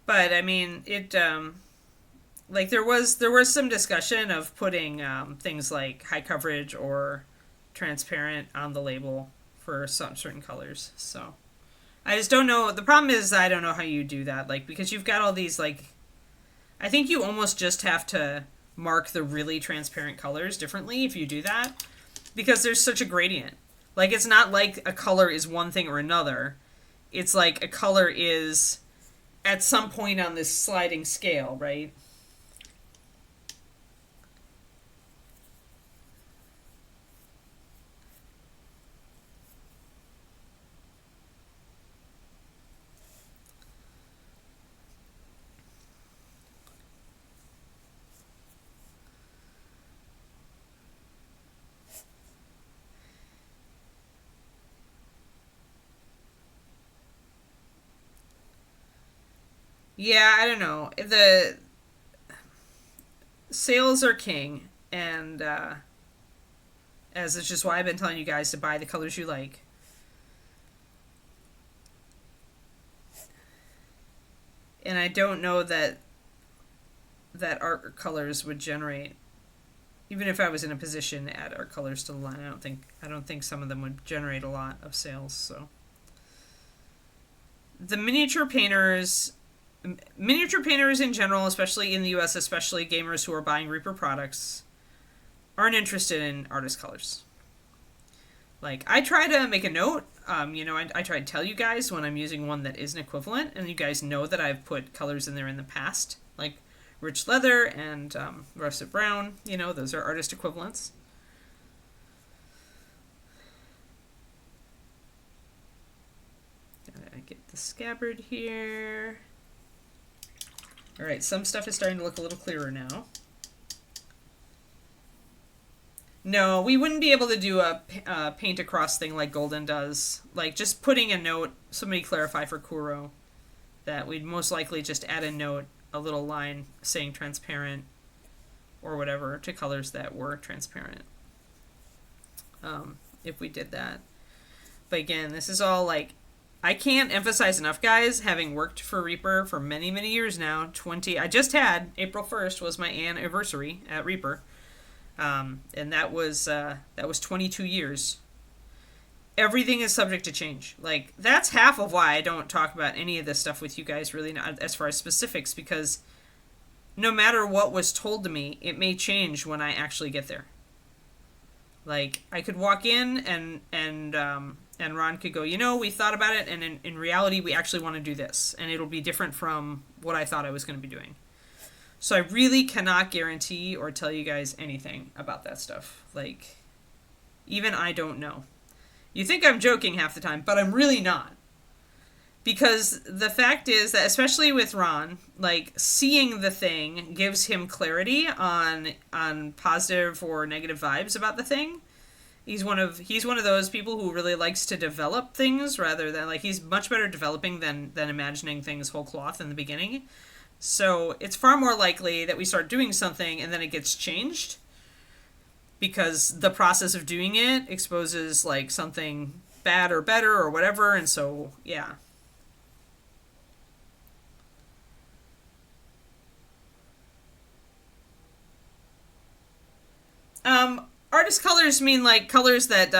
But I mean, it like there was some discussion of putting things like high coverage or transparent on the label for some certain colors. So I just don't know. The problem is I don't know how you do that. Like, because you've got all these, like, I think you almost just have to mark the really transparent colors differently if you do that, because there's such a gradient. Like, it's not like a color is one thing or another. It's like a color is at some point on this sliding scale, right? Yeah, I don't know. The sales are king, and as it's just why I've been telling you guys to buy the colors you like. And I don't know that art colors would generate, even if I was in a position to add art colors to the line. I don't think some of them would generate a lot of sales. So the miniature painters in general, especially in the US, especially gamers who are buying Reaper products, aren't interested in artist colors. Like, I try to make a note, I try to tell you guys when I'm using one that isn't equivalent, and you guys know that I've put colors in there in the past, like rich leather and russet brown, those are artist equivalents. Gotta get the scabbard here. Alright, some stuff is starting to look a little clearer now. No, we wouldn't be able to do a paint across thing like Golden does. Like, just putting a note, somebody clarify for Kuro, that we'd most likely just add a note, a little line saying transparent, or whatever, to colors that were transparent. If we did that. But again, this is all, like, I can't emphasize enough, guys, having worked for Reaper for many, many years now. I just had, April 1st was my anniversary at Reaper. And that was 22 years. Everything is subject to change. Like, that's half of why I don't talk about any of this stuff with you guys, really, not as far as specifics, because no matter what was told to me, it may change when I actually get there. Like, I could walk in and Ron could go, we thought about it, and in reality, we actually want to do this, and it'll be different from what I thought I was going to be doing. So I really cannot guarantee or tell you guys anything about that stuff. Like, even I don't know. You think I'm joking half the time, but I'm really not. Because the fact is that, especially with Ron, like, seeing the thing gives him clarity on positive or negative vibes about the thing. He's one of those people who really likes to develop things rather than, like, he's much better developing than imagining things whole cloth in the beginning. So it's far more likely that we start doing something and then it gets changed because the process of doing it exposes, like, something bad or better or whatever. And so, yeah. Artist colors mean, like, colors that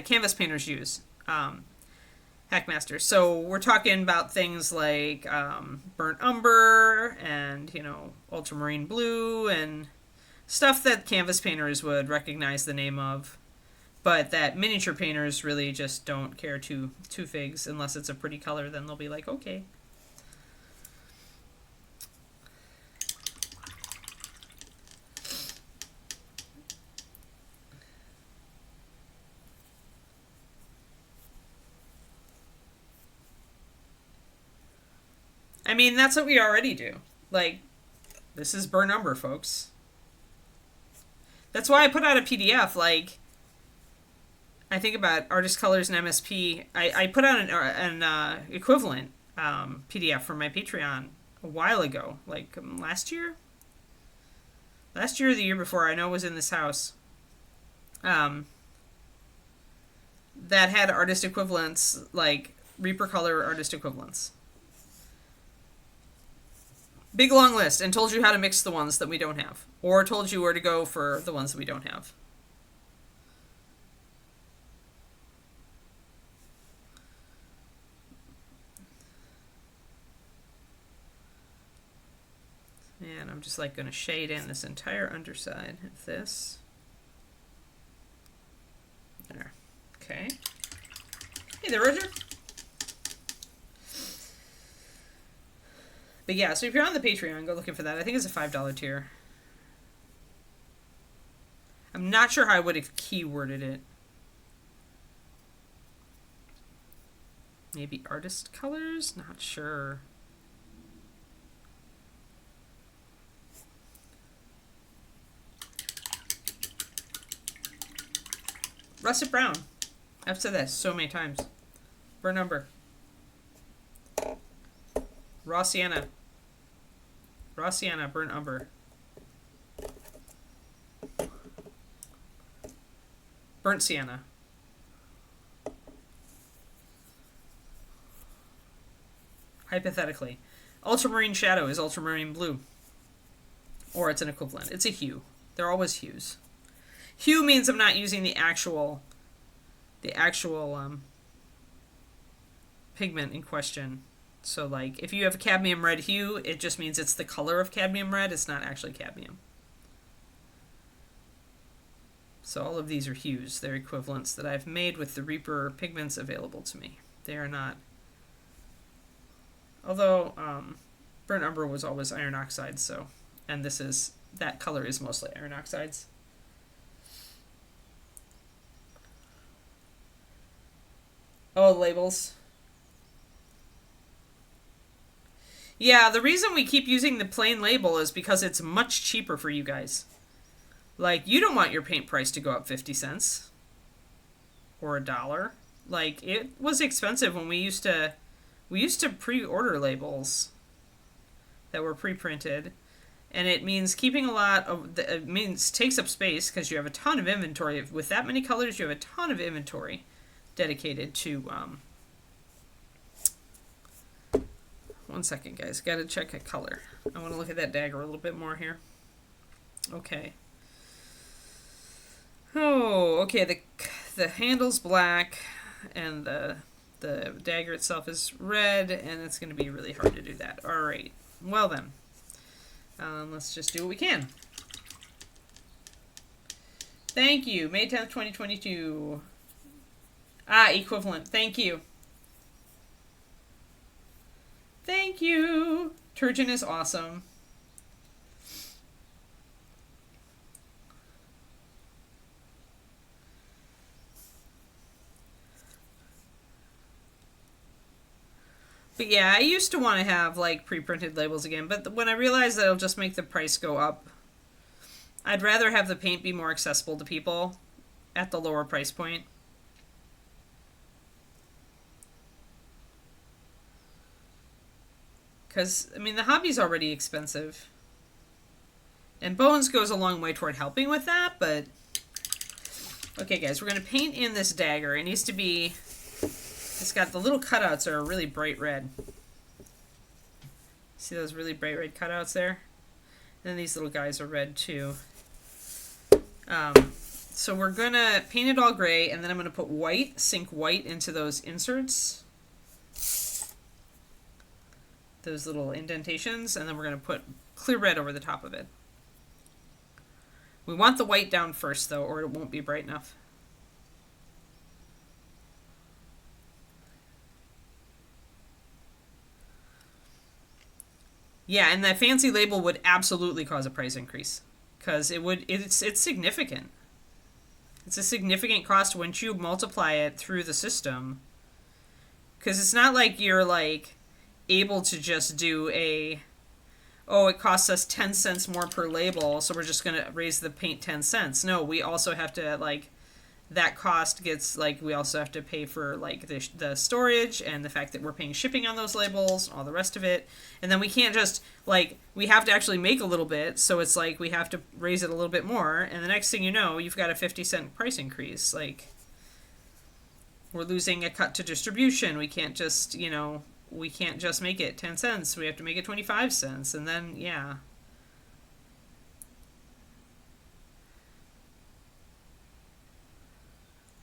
canvas painters use. Hackmaster. So we're talking about things like burnt umber and, ultramarine blue and stuff that canvas painters would recognize the name of, but that miniature painters really just don't care two figs unless it's a pretty color. Then they'll be like, okay. I mean, that's what we already do. Like, this is burnt umber, folks. That's why I put out a PDF. Like, I think about artist colors and MSP. I put out an equivalent PDF for my Patreon a while ago. Like, last year? Last year or the year before, I know it was in this house. That had artist equivalents, like, Reaper color artist equivalents. Big long list, and told you how to mix the ones that we don't have. Or told you where to go for the ones that we don't have. And I'm just, like, going to shade in this entire underside of this. There. Okay. Hey there, Roger. But yeah, so if you're on the Patreon, go looking for that. I think it's a $5 tier. I'm not sure how I would have keyworded it. Maybe artist colors? Not sure. Russet brown. I've said that so many times. Burnt umber. Raw sienna. Raw sienna, burnt umber. Burnt sienna. Hypothetically. Ultramarine shadow is ultramarine blue. Or it's an equivalent. It's a hue. They're always hues. Hue means I'm not using the actual pigment in question. So, like, if you have a cadmium red hue, it just means it's the color of cadmium red. It's not actually cadmium. So all of these are hues. They're equivalents that I've made with the Reaper pigments available to me. They are not... Although, burnt umber was always iron oxide, so... And that color is mostly iron oxides. Oh, labels. Yeah, the reason we keep using the plain label is because it's much cheaper for you guys. Like, you don't want your paint price to go up 50 cents. Or $1. Like, it was expensive when we used to pre-order labels that were pre-printed. And it means keeping a lot of... It means takes up space because you have a ton of inventory. With that many colors, you have a ton of inventory dedicated to... One second, guys. Gotta check a color. I want to look at that dagger a little bit more here. Okay. Oh, okay. The handle's black, and the dagger itself is red, and it's going to be really hard to do that. All right. Well then, let's just do what we can. Thank you. May 10th, 2022. Ah, equivalent. Thank you. Thank you. Turgeon is awesome. But yeah, I used to want to have like pre-printed labels again, but when I realized that it'll just make the price go up, I'd rather have the paint be more accessible to people at the lower price point. Because, I mean, the hobby's already expensive. And Bones goes a long way toward helping with that, but... Okay, guys, we're going to paint in this dagger. It needs to be... It's got the little cutouts are really bright red. See those really bright red cutouts there? And then these little guys are red, too. So we're going to paint it all gray, and then I'm going to put white, sink white into those inserts. Those little indentations, and then we're going to put clear red over the top of it. We want the white down first, though, or it won't be bright enough. Yeah, and that fancy label would absolutely cause a price increase, because it's significant. It's a significant cost once you multiply it through the system. Because it's not like you're like able to just do it costs us 10 cents more per label, so we're just going to raise the paint 10 cents. No, we also have to, like, that cost gets, like, we also have to pay for, like, the storage and the fact that we're paying shipping on those labels, all the rest of it. And then we can't just, like, we have to actually make a little bit, so it's like we have to raise it a little bit more, and the next thing you know, you've got a 50-cent price increase. Like, we're losing a cut to distribution. We can't just, we can't just make it 10 cents. We have to make it 25 cents. And then, yeah.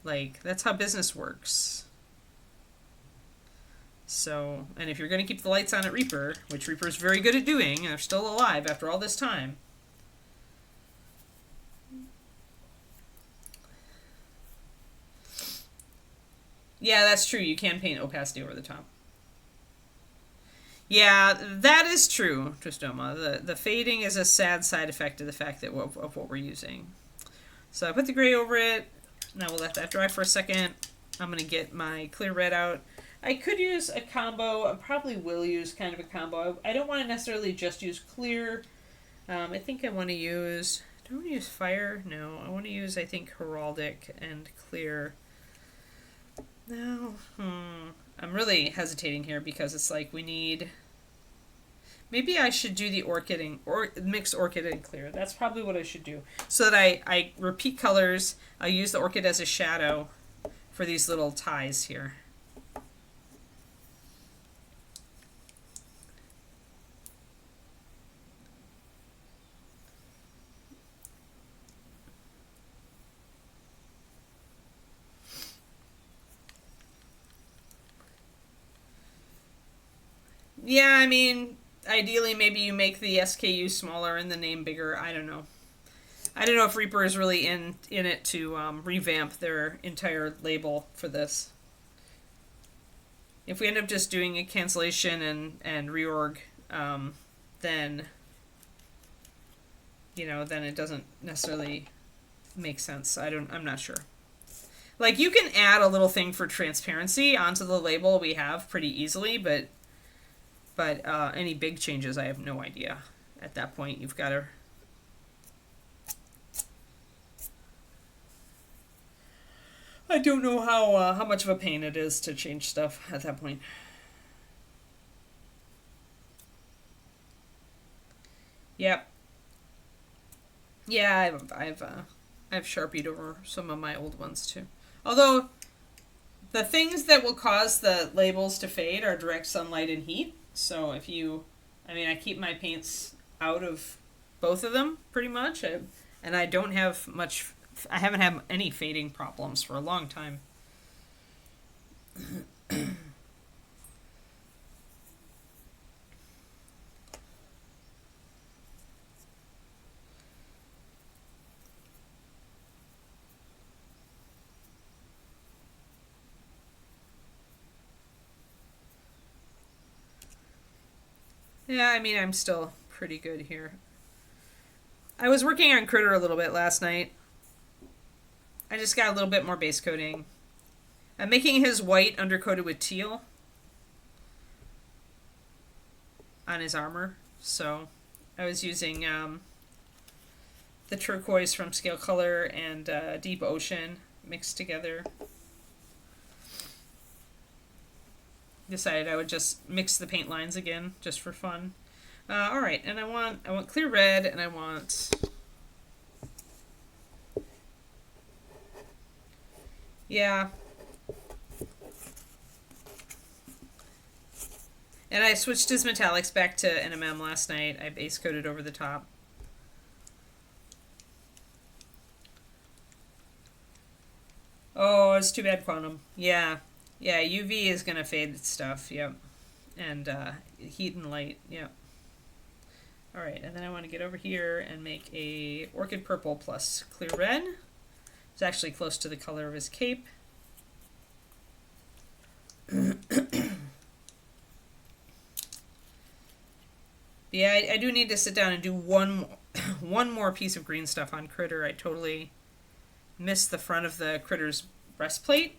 Like, that's how business works. So, and if you're going to keep the lights on at Reaper, which Reaper's very good at doing, and they're still alive after all this time. Yeah, that's true. You can paint opacity over the top. Yeah, that is true, Tristoma. The fading is a sad side effect of the fact that of what we're using. So I put the gray over it. Now we'll let that dry for a second. I'm going to get my clear red out. I could use a combo. I probably will use kind of a combo. I don't want to necessarily just use clear. I think I want to use... Do I want to use fire? No. I want to use, I think, heraldic and clear. No. I'm really hesitating here because it's like we need... Maybe I should do the orchid or mixed orchid and clear. That's probably what I should do. So that I repeat colors. I use the orchid as a shadow for these little ties here. Yeah, I mean, ideally maybe you make the SKU smaller and the name bigger. I don't know. I don't know if Reaper is really in it to revamp their entire label for this. If we end up just doing a cancellation and reorg, then then it doesn't necessarily make sense. I'm not sure. Like, you can add a little thing for transparency onto the label we have pretty easily, but any big changes, I have no idea. At that point, you've got to... I don't know how much of a pain it is to change stuff at that point. Yep. Yeah, I've Sharpied over some of my old ones too. Although the things that will cause the labels to fade are direct sunlight and heat. So if you, I keep my paints out of both of them pretty much, and I don't have much. I haven't had any fading problems for a long time. Yeah, I'm still pretty good here. I was working on Critter a little bit last night. I just got a little bit more base coating. I'm making his white undercoated with teal. on his armor. So I was using the turquoise from Scale Color and Deep Ocean mixed together. Decided I would just mix the paint lines again, just for fun. All right, and I want clear red, and I want, yeah. And I switched his metallics back to NMM last night. I base coated over the top. Oh, it's too bad, Quantum. Yeah. Yeah, UV is going to fade stuff, yep. And heat and light, yep. Alright, and then I want to get over here and make a Orchid Purple plus Clear Red. It's actually close to the color of his cape. Yeah, I do need to sit down and do one more piece of green stuff on Critter. I totally missed the front of the Critter's breastplate.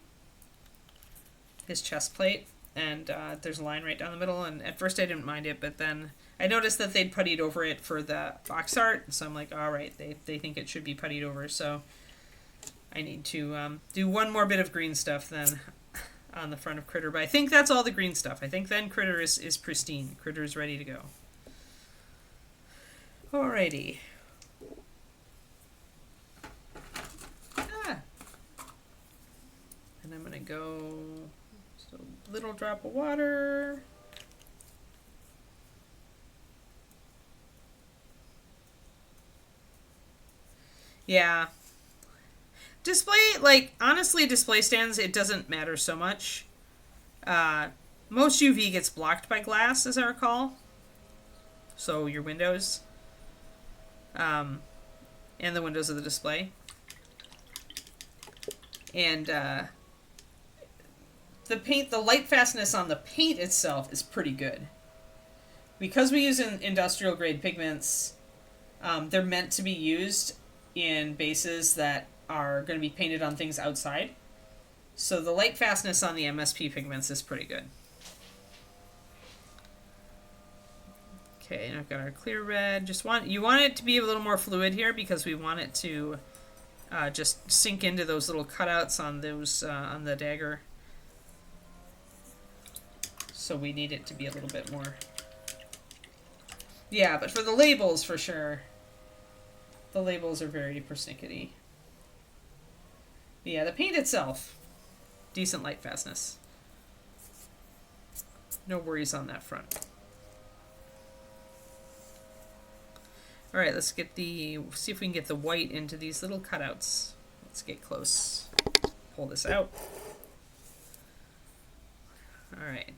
His chest plate, and there's a line right down the middle, and at first I didn't mind it, but then I noticed that they'd puttied over it for the box art, so I'm like, alright, they think it should be puttied over, so I need to do one more bit of green stuff then on the front of Critter, but I think that's all the green stuff. I think then Critter is pristine. Critter is ready to go. Alrighty. And I'm gonna go... So, little drop of water. Yeah. Display, like, honestly, display stands, it doesn't matter so much. Most UV gets blocked by glass, as I recall. So, your windows. And the windows of the display. And, the light fastness on the paint itself is pretty good. Because we use industrial grade pigments, they're meant to be used in bases that are going to be painted on things outside. So the light fastness on the MSP pigments is pretty good. Okay, and I've got our clear red. You want it to be a little more fluid here because we want it to just sink into those little cutouts on those on the dagger. So we need it to be a little bit more. Yeah, but for the labels, for sure. The labels are very persnickety. But yeah, the paint itself, decent light fastness. No worries on that front. Alright, let's see if we can get the white into these little cutouts. Let's get close. Pull this out. Alright.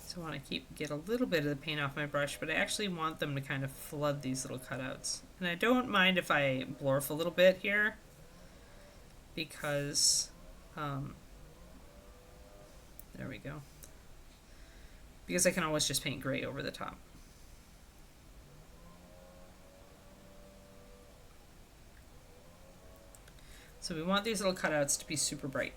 So I want to get a little bit of the paint off my brush, but I actually want them to kind of flood these little cutouts. And I don't mind if I blorf a little bit here, because, there we go. Because I can always just paint gray over the top. So we want these little cutouts to be super bright.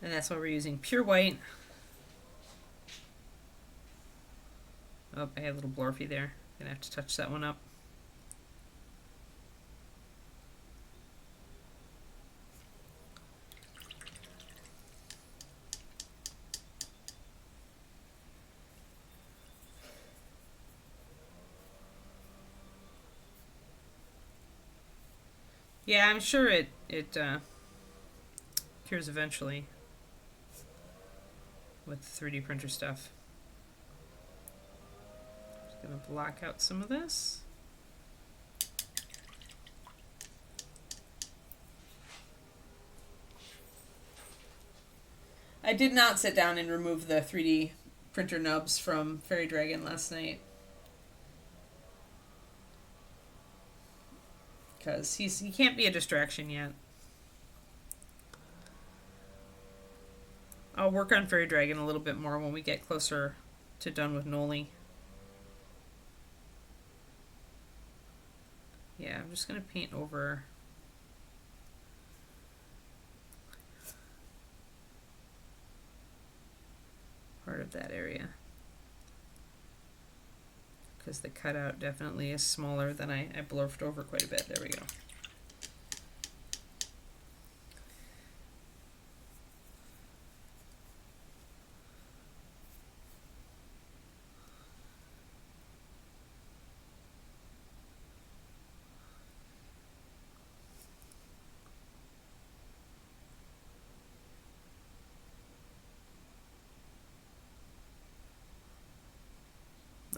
And that's why we're using pure white. Oh, I had a little blorfy there. Gonna have to touch that one up. Yeah, I'm sure it cures eventually with 3D printer stuff. Just gonna block out some of this. I did not sit down and remove the 3D printer nubs from Fairy Dragon last night, because he can't be a distraction yet. I'll work on Fairy Dragon a little bit more when we get closer to done with Noli. Yeah, I'm just going to paint over part of that area, because the cutout definitely is smaller than I blurfed over quite a bit. There we go.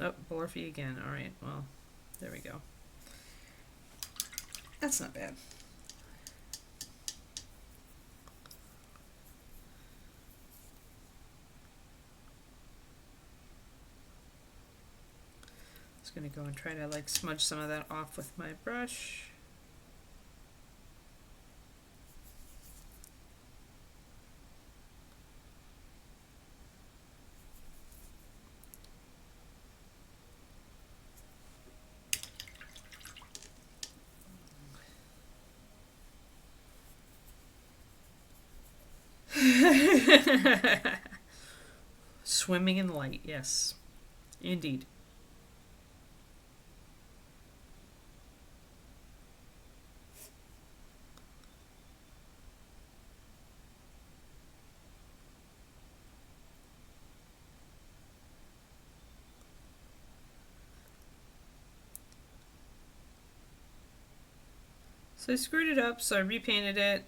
Oh, blurfy again. All right, well, there we go. That's not bad. Just gonna go and try to like smudge some of that off with my brush. Swimming in light, yes, indeed. So I screwed it up, so I repainted it.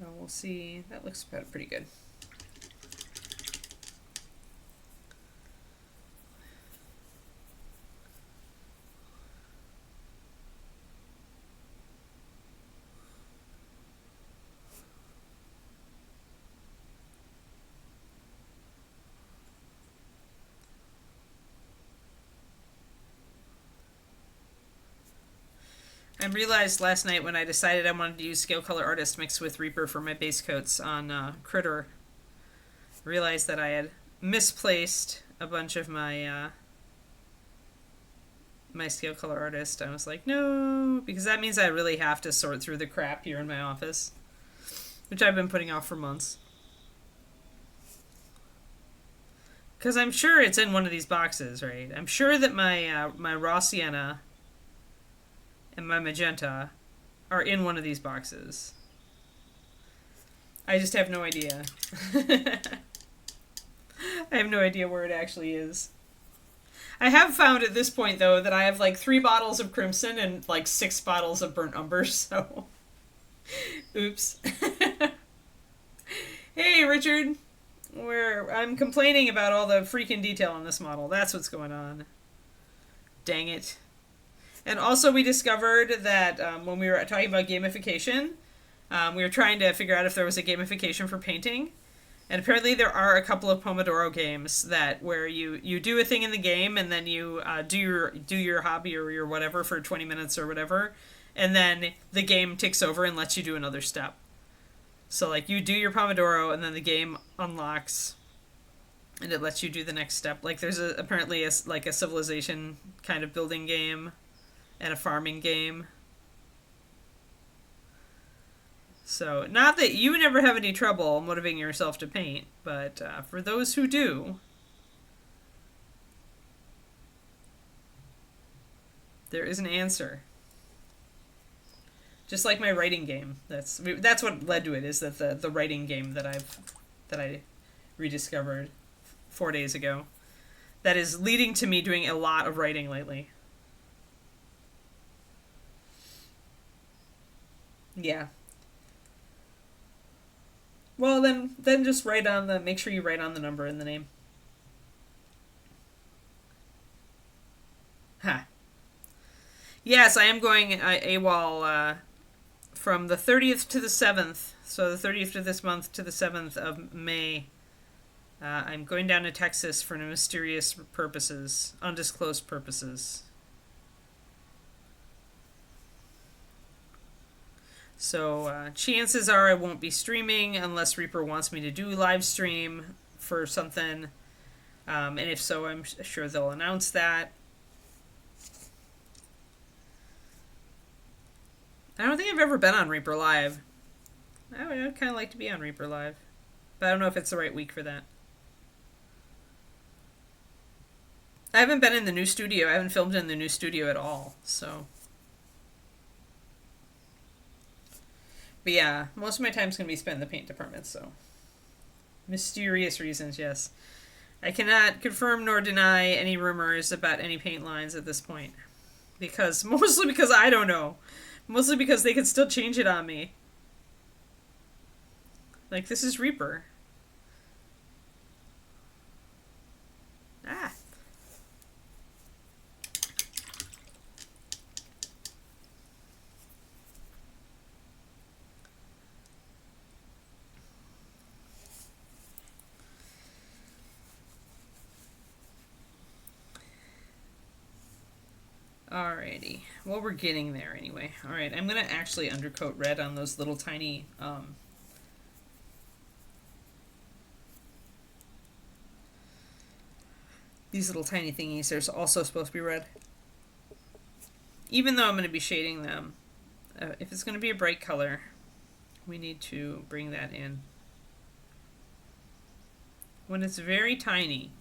Oh, we'll see. That looks pretty good. I realized last night when I decided I wanted to use Scale Color Artist mixed with Reaper for my base coats on Critter, realized that I had misplaced a bunch of my my Scale Color Artist. I was like, no, because that means I really have to sort through the crap here in my office, which I've been putting off for months. Because I'm sure it's in one of these boxes, right? I'm sure that my raw sienna and my magenta are in one of these boxes. I just have no idea. I have no idea where it actually is. I have found at this point, though, that I have like 3 bottles of Crimson and like 6 bottles of Burnt Umber, so... Oops. Hey, Richard! I'm complaining about all the freaking detail on this model. That's what's going on. Dang it. And also we discovered that when we were talking about gamification, we were trying to figure out if there was a gamification for painting. And apparently there are a couple of Pomodoro games that where you do a thing in the game and then you do your hobby or your whatever for 20 minutes or whatever, and then the game takes over and lets you do another step. So like you do your Pomodoro and then the game unlocks and it lets you do the next step. Like there's apparently a civilization kind of building game and a farming game. So, not that you never have any trouble motivating yourself to paint, but for those who do, there is an answer. Just like my writing game. That's what led to it, is that the writing game that I rediscovered 4 days ago. That is leading to me doing a lot of writing lately. Yeah. Well, then just make sure you write on the number in the name. Ha. Yes, I am going AWOL from the 30th to the 7th. So the 30th of this month to the 7th of May. I'm going down to Texas for mysterious purposes, undisclosed purposes. So chances are I won't be streaming unless Reaper wants me to do live stream for something. And if so, I'm sure they'll announce that. I don't think I've ever been on Reaper Live. I would kind of like to be on Reaper Live. But I don't know if it's the right week for that. I haven't been in the new studio. I haven't filmed in the new studio at all, so. But yeah, most of my time's going to be spent in the paint department, so. Mysterious reasons, yes. I cannot confirm nor deny any rumors about any paint lines at this point. Mostly because I don't know. Mostly because they could still change it on me. Like, this is Reaper. Ah. Alrighty. Well, we're getting there anyway. Alright, I'm going to actually undercoat red on those little tiny these little tiny thingies. They're also supposed to be red. Even though I'm going to be shading them. If it's going to be a bright color, we need to bring that in. When it's very tiny,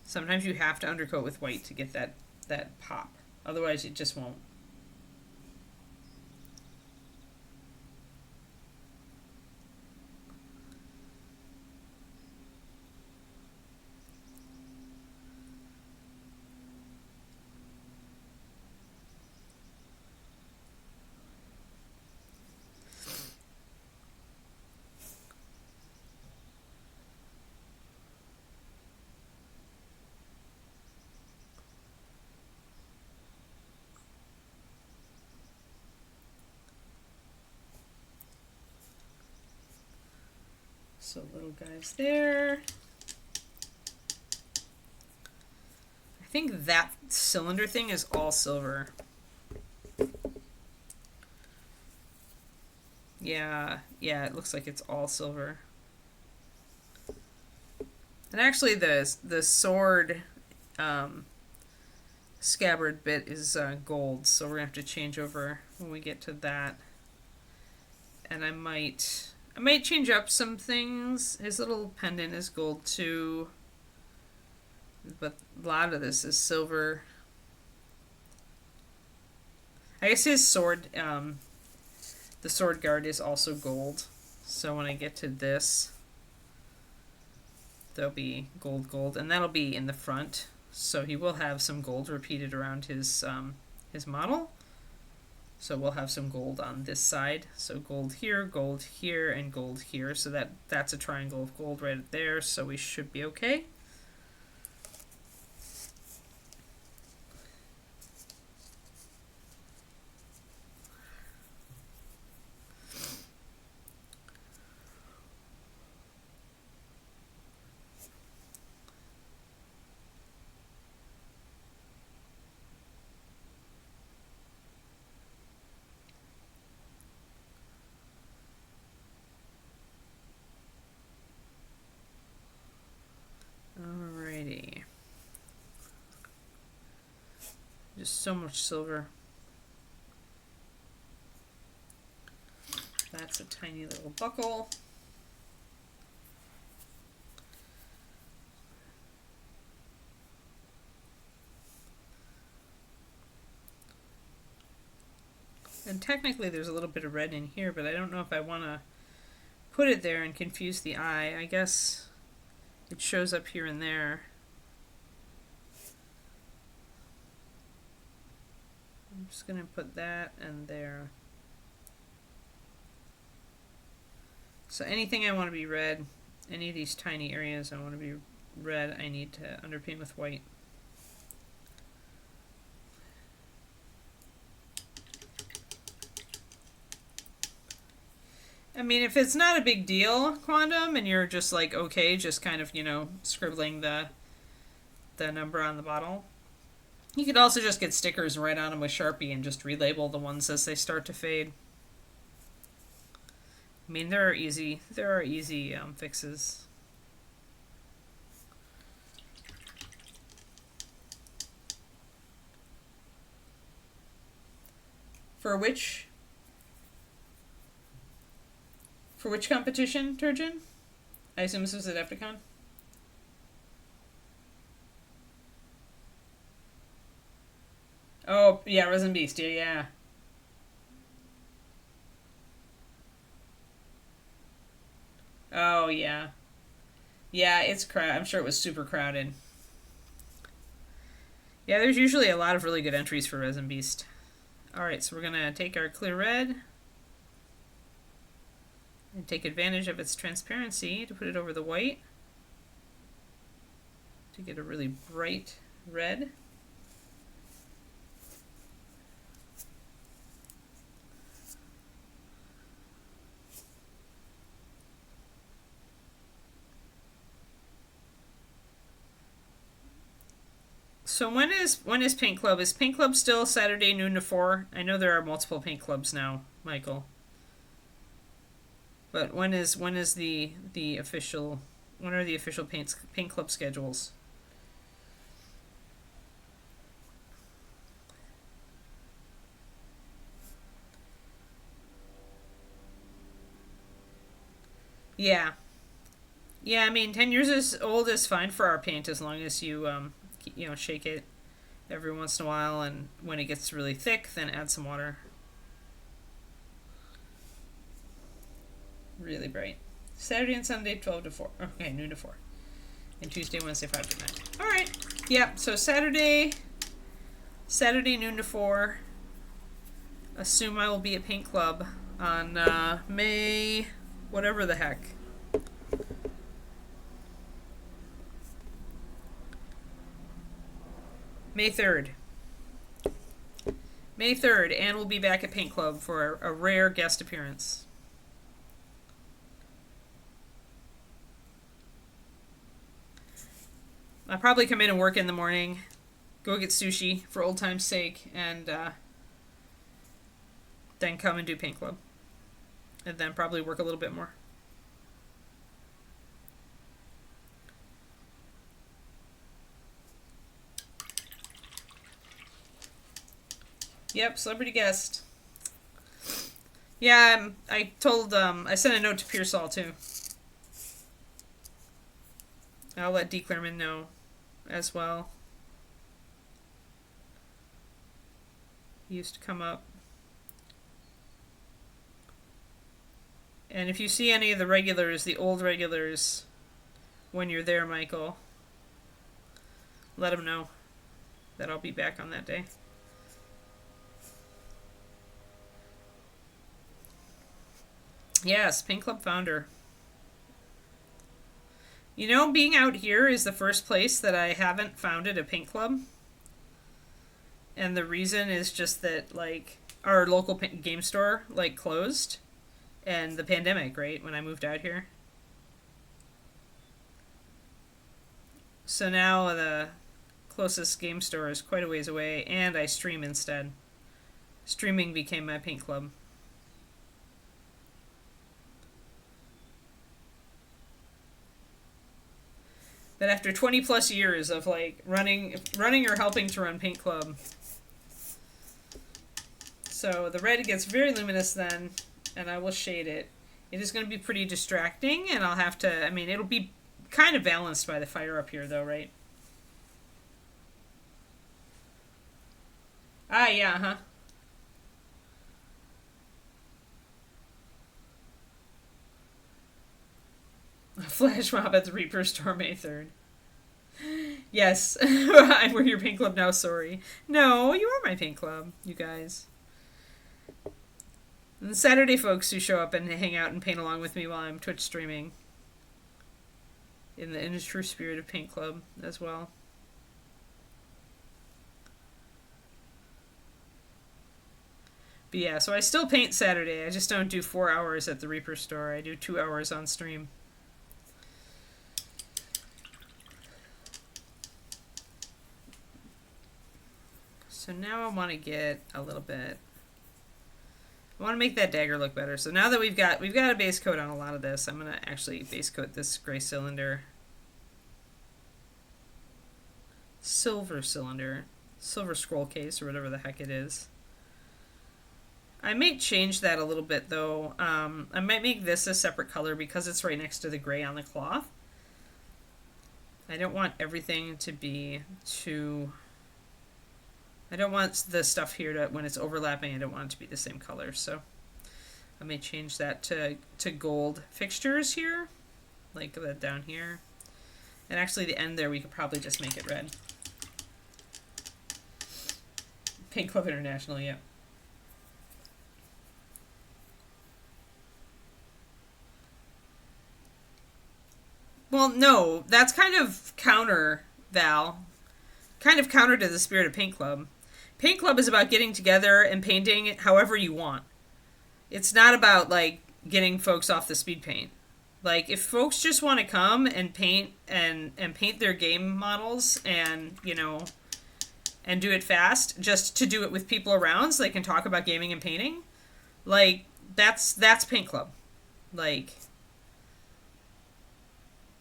sometimes you have to undercoat with white to get that pop. Otherwise, it just won't. So little guys there. I think that cylinder thing is all silver. Yeah, it looks like it's all silver. And actually the sword scabbard bit is gold, so we're gonna have to change over when we get to that. And I might change up some things. His little pendant is gold too, but a lot of this is silver. I guess his sword, the sword guard is also gold. So when I get to this, there'll be gold, and that'll be in the front. So he will have some gold repeated around his model. So we'll have some gold on this side. So gold here, and gold here. So that's a triangle of gold right there. So we should be okay. Alrighty. Just so much silver. That's a tiny little buckle. And technically there's a little bit of red in here, but I don't know if I want to put it there and confuse the eye. I guess it shows up here and there. I'm just going to put that and there. So anything I want to be red, any of these tiny areas I want to be red, I need to underpaint with white. I mean, if it's not a big deal, Quantum, and you're just like, okay, just kind of, scribbling the number on the bottle, you could also just get stickers and write on them with Sharpie and just relabel the ones as they start to fade. I mean, there are easy fixes. For which competition, Turgeon? I assume this was at Adepticon? Oh, yeah, Resin Beast, yeah. Oh, yeah. Yeah, it's crowded. I'm sure it was super crowded. Yeah, there's usually a lot of really good entries for Resin Beast. Alright, so we're going to take our clear red and take advantage of its transparency to put it over the white to get a really bright red. So when is Paint Club? Is Paint Club still Saturday noon to 4? I know there are multiple paint clubs now, Michael. But when are the official paint club schedules? Yeah. Yeah, I mean 10 years is old is fine for our paint as long as you shake it every once in a while, and when it gets really thick then add some water. Really bright. Saturday and Sunday 12 to 4. Okay, noon to 4. And Tuesday, Wednesday 5 to 9. Alright. Yeah, so Saturday noon to 4. Assume I will be at Paint Club on May whatever the heck. May 3rd. May 3rd, and we'll be back at Paint Club for a rare guest appearance. I'll probably come in and work in the morning, go get sushi for old time's sake, and then come and do Paint Club. And then probably work a little bit more. Yep, celebrity guest. Yeah, I sent a note to Pearsall too. I'll let D. Clearman know as well. He used to come up. And if you see any of the regulars, the old regulars, when you're there, Michael, let them know that I'll be back on that day. Yes, Paint Club founder. You know, being out here is the first place that I haven't founded a paint club. And the reason is just that, like, our local game store, like, closed. And the pandemic, right, when I moved out here. So now the closest game store is quite a ways away, and I stream instead. Streaming became my paint club. But after 20 plus years of like running or helping to run Paint Club, so the red gets very luminous then, and I will shade it. It is going to be pretty distracting, and I'll have to, I mean, it'll be kind of balanced by the fire up here though, right? Ah, yeah, huh? A flash mob at the Reaper store May 3rd. Yes, we're your paint club now, sorry. No, you are my paint club, you guys. And the Saturday folks who show up and hang out and paint along with me while I'm Twitch streaming. In the true spirit of Paint Club as well. But yeah, so I still paint Saturday. I just don't do 4 hours at the Reaper store. I do 2 hours on stream. So now I want to get a little bit I want to make that dagger look better. So now that we've got a base coat on a lot of this, I'm going to actually base coat this gray cylinder. Silver cylinder. Silver scroll case or whatever the heck it is. I may change that a little bit though. I might make this a separate color because it's right next to the gray on the cloth. I don't want everything to be too... I don't want the stuff here to, when it's overlapping, I don't want it to be the same color. So I may change that to gold fixtures here, like that down here. And actually the end there, we could probably just make it red. Paint Club International, yeah. Well, no, that's kind of counter, Val. Kind of counter to the spirit of Paint Club. Paint Club is about getting together and painting however you want. It's not about, like, getting folks off the speed paint. Like, if folks just want to come and paint and paint their game models and, you know, and do it fast, just to do it with people around so they can talk about gaming and painting, like, that's Paint Club. Like,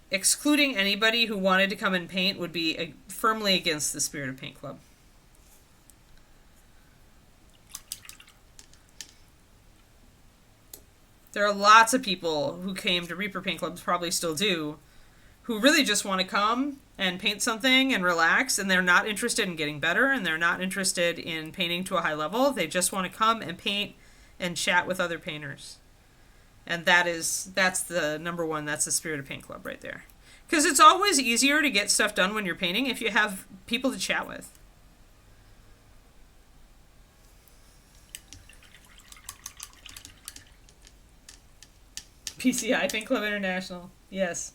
excluding anybody who wanted to come and paint would be firmly against the spirit of Paint Club. There are lots of people who came to Reaper Paint Clubs, probably still do, who really just want to come and paint something and relax, and they're not interested in getting better, and they're not interested in painting to a high level. They just want to come and paint and chat with other painters. And that's the number one, that's the spirit of Paint Club right there. Because it's always easier to get stuff done when you're painting if you have people to chat with. PCI, Paint Club International. Yes.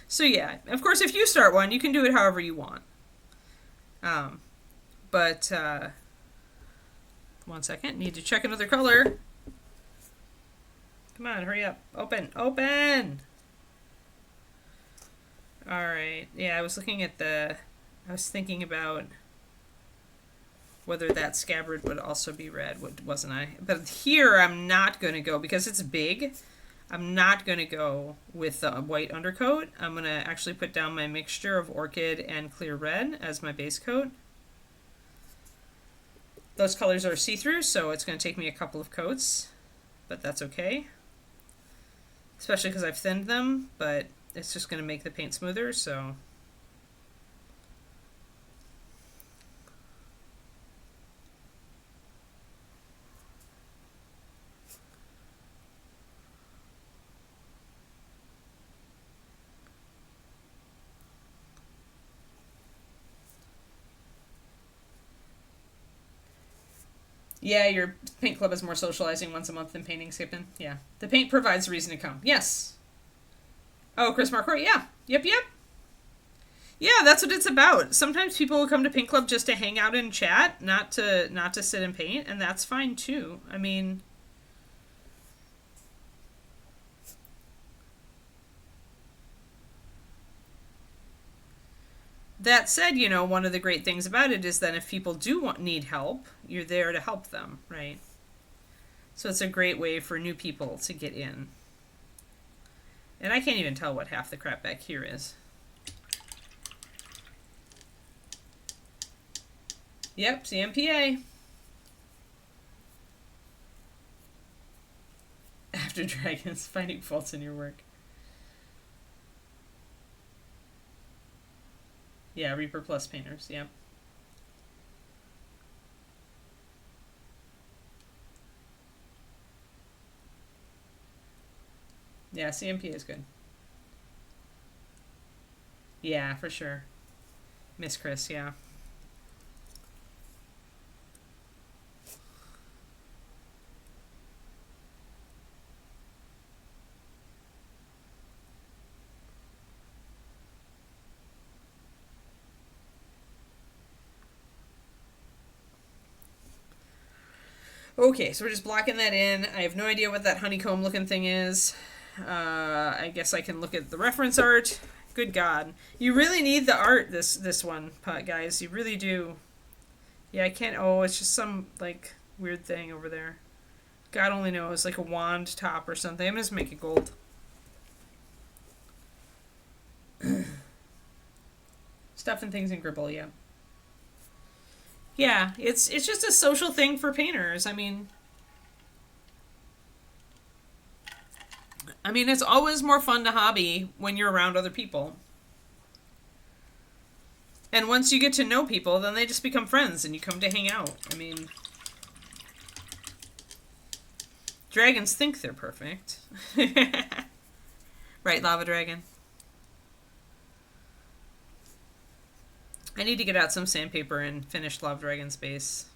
So yeah, of course, if you start one, you can do it however you want. But one second, need to check another color. Come on, hurry up. Open, open! Alright, yeah, I was thinking about whether that scabbard would also be red, wasn't I? But here I'm not going to go, because it's big, I'm not going to go with the white undercoat. I'm going to actually put down my mixture of orchid and clear red as my base coat. Those colors are see-through, so it's going to take me a couple of coats, but that's okay. Especially because I've thinned them, but it's just going to make the paint smoother, so... Yeah, your paint club is more socializing once a month than painting, Skippin'. Yeah. The paint provides a reason to come. Yes. Oh, Chris Marquardt, yeah. Yep. Yeah, that's what it's about. Sometimes people will come to Paint Club just to hang out and chat, not to sit and paint, and that's fine too. I mean... That said, you know, one of the great things about it is that if people need help, you're there to help them, right? So it's a great way for new people to get in. And I can't even tell what half the crap back here is. Yep, CMPA. After Dragons, finding faults in your work. Yeah, Reaper Plus painters, yeah. Yeah, CMP is good. Yeah, for sure. Miss Chris, yeah. Okay, so we're just blocking that in. I have no idea what that honeycomb looking thing is. I guess I can look at the reference art. Good God. You really need the art, this one, guys. You really do. Yeah, I can't. Oh, it's just some like weird thing over there. God only knows, like a wand top or something. I'm just make it gold. Stuff and things in Gribble, yeah. Yeah, it's just a social thing for painters. I mean, it's always more fun to hobby when you're around other people. And once you get to know people, then they just become friends and you come to hang out. I mean, dragons think they're perfect. Right, Lava Dragon? I need to get out some sandpaper and finish Lava Dragon's base.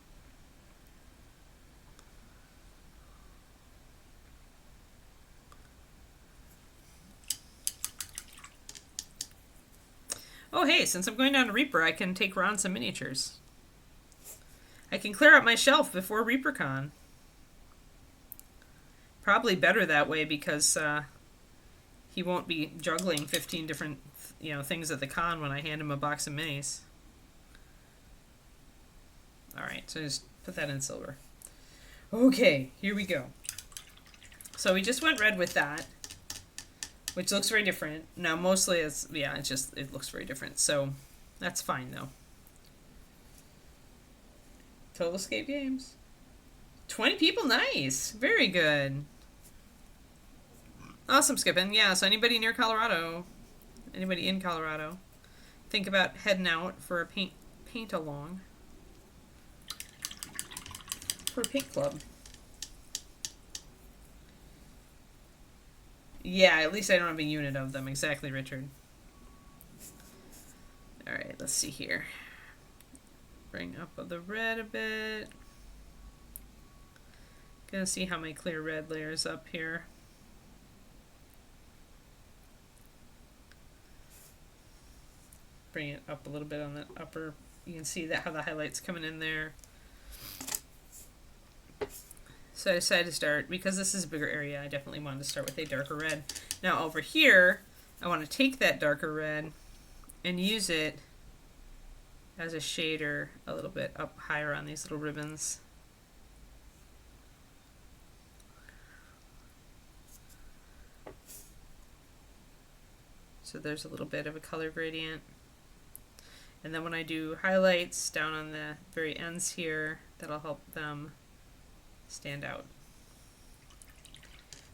Oh, hey, since I'm going down to Reaper, I can take around some miniatures. I can clear out my shelf before ReaperCon. Probably better that way because he won't be juggling 15 different things at the con when I hand him a box of minis. Alright, so just put that in silver. Okay, here we go. So we just went red with that, which looks very different. Now mostly it looks very different, so that's fine though. Total Escape Games. 20 people, nice. Very good. Awesome, Skippin'. Yeah, so anybody near Colorado, anybody in Colorado, think about heading out for a paint along. For a paint club. Yeah, at least I don't have a unit of them. Exactly, Richard. Alright, let's see here. Bring up the red a bit. Gonna see how my clear red layers up here. Bring it up a little bit on the upper. You can see that how the highlight's coming in there. So I decided to start, because this is a bigger area, I definitely wanted to start with a darker red. Now over here, I want to take that darker red and use it as a shader a little bit up higher on these little ribbons. So there's a little bit of a color gradient. And then when I do highlights down on the very ends here, that'll help them stand out.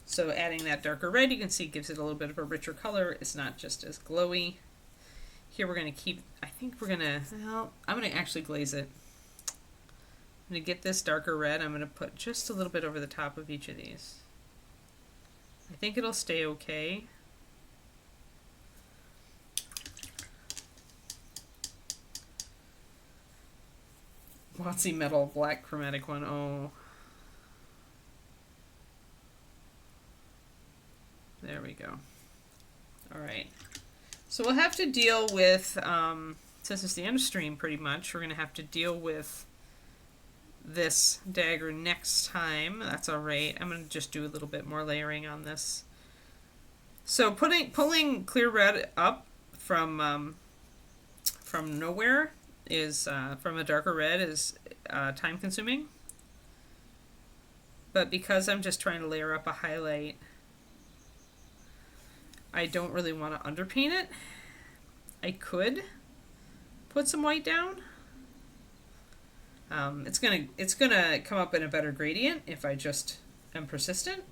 So adding that darker red, you can see, gives it a little bit of a richer color. It's not just as glowy. Here we're going to keep, I think we're going to, well, I'm going to actually glaze it. I'm going to get this darker red. I'm going to put just a little bit over the top of each of these. I think it'll stay okay. Glossy metal, black chromatic one. Oh. There we go. Alright. So we'll have to deal with, since it's the end of stream pretty much, we're going to have to deal with this dagger next time. That's alright. I'm going to just do a little bit more layering on this. So pulling clear red up from nowhere is, from a darker red is time consuming. But because I'm just trying to layer up a highlight, I don't really want to underpaint it. I could put some white down. It's gonna come up in a better gradient if I just am persistent.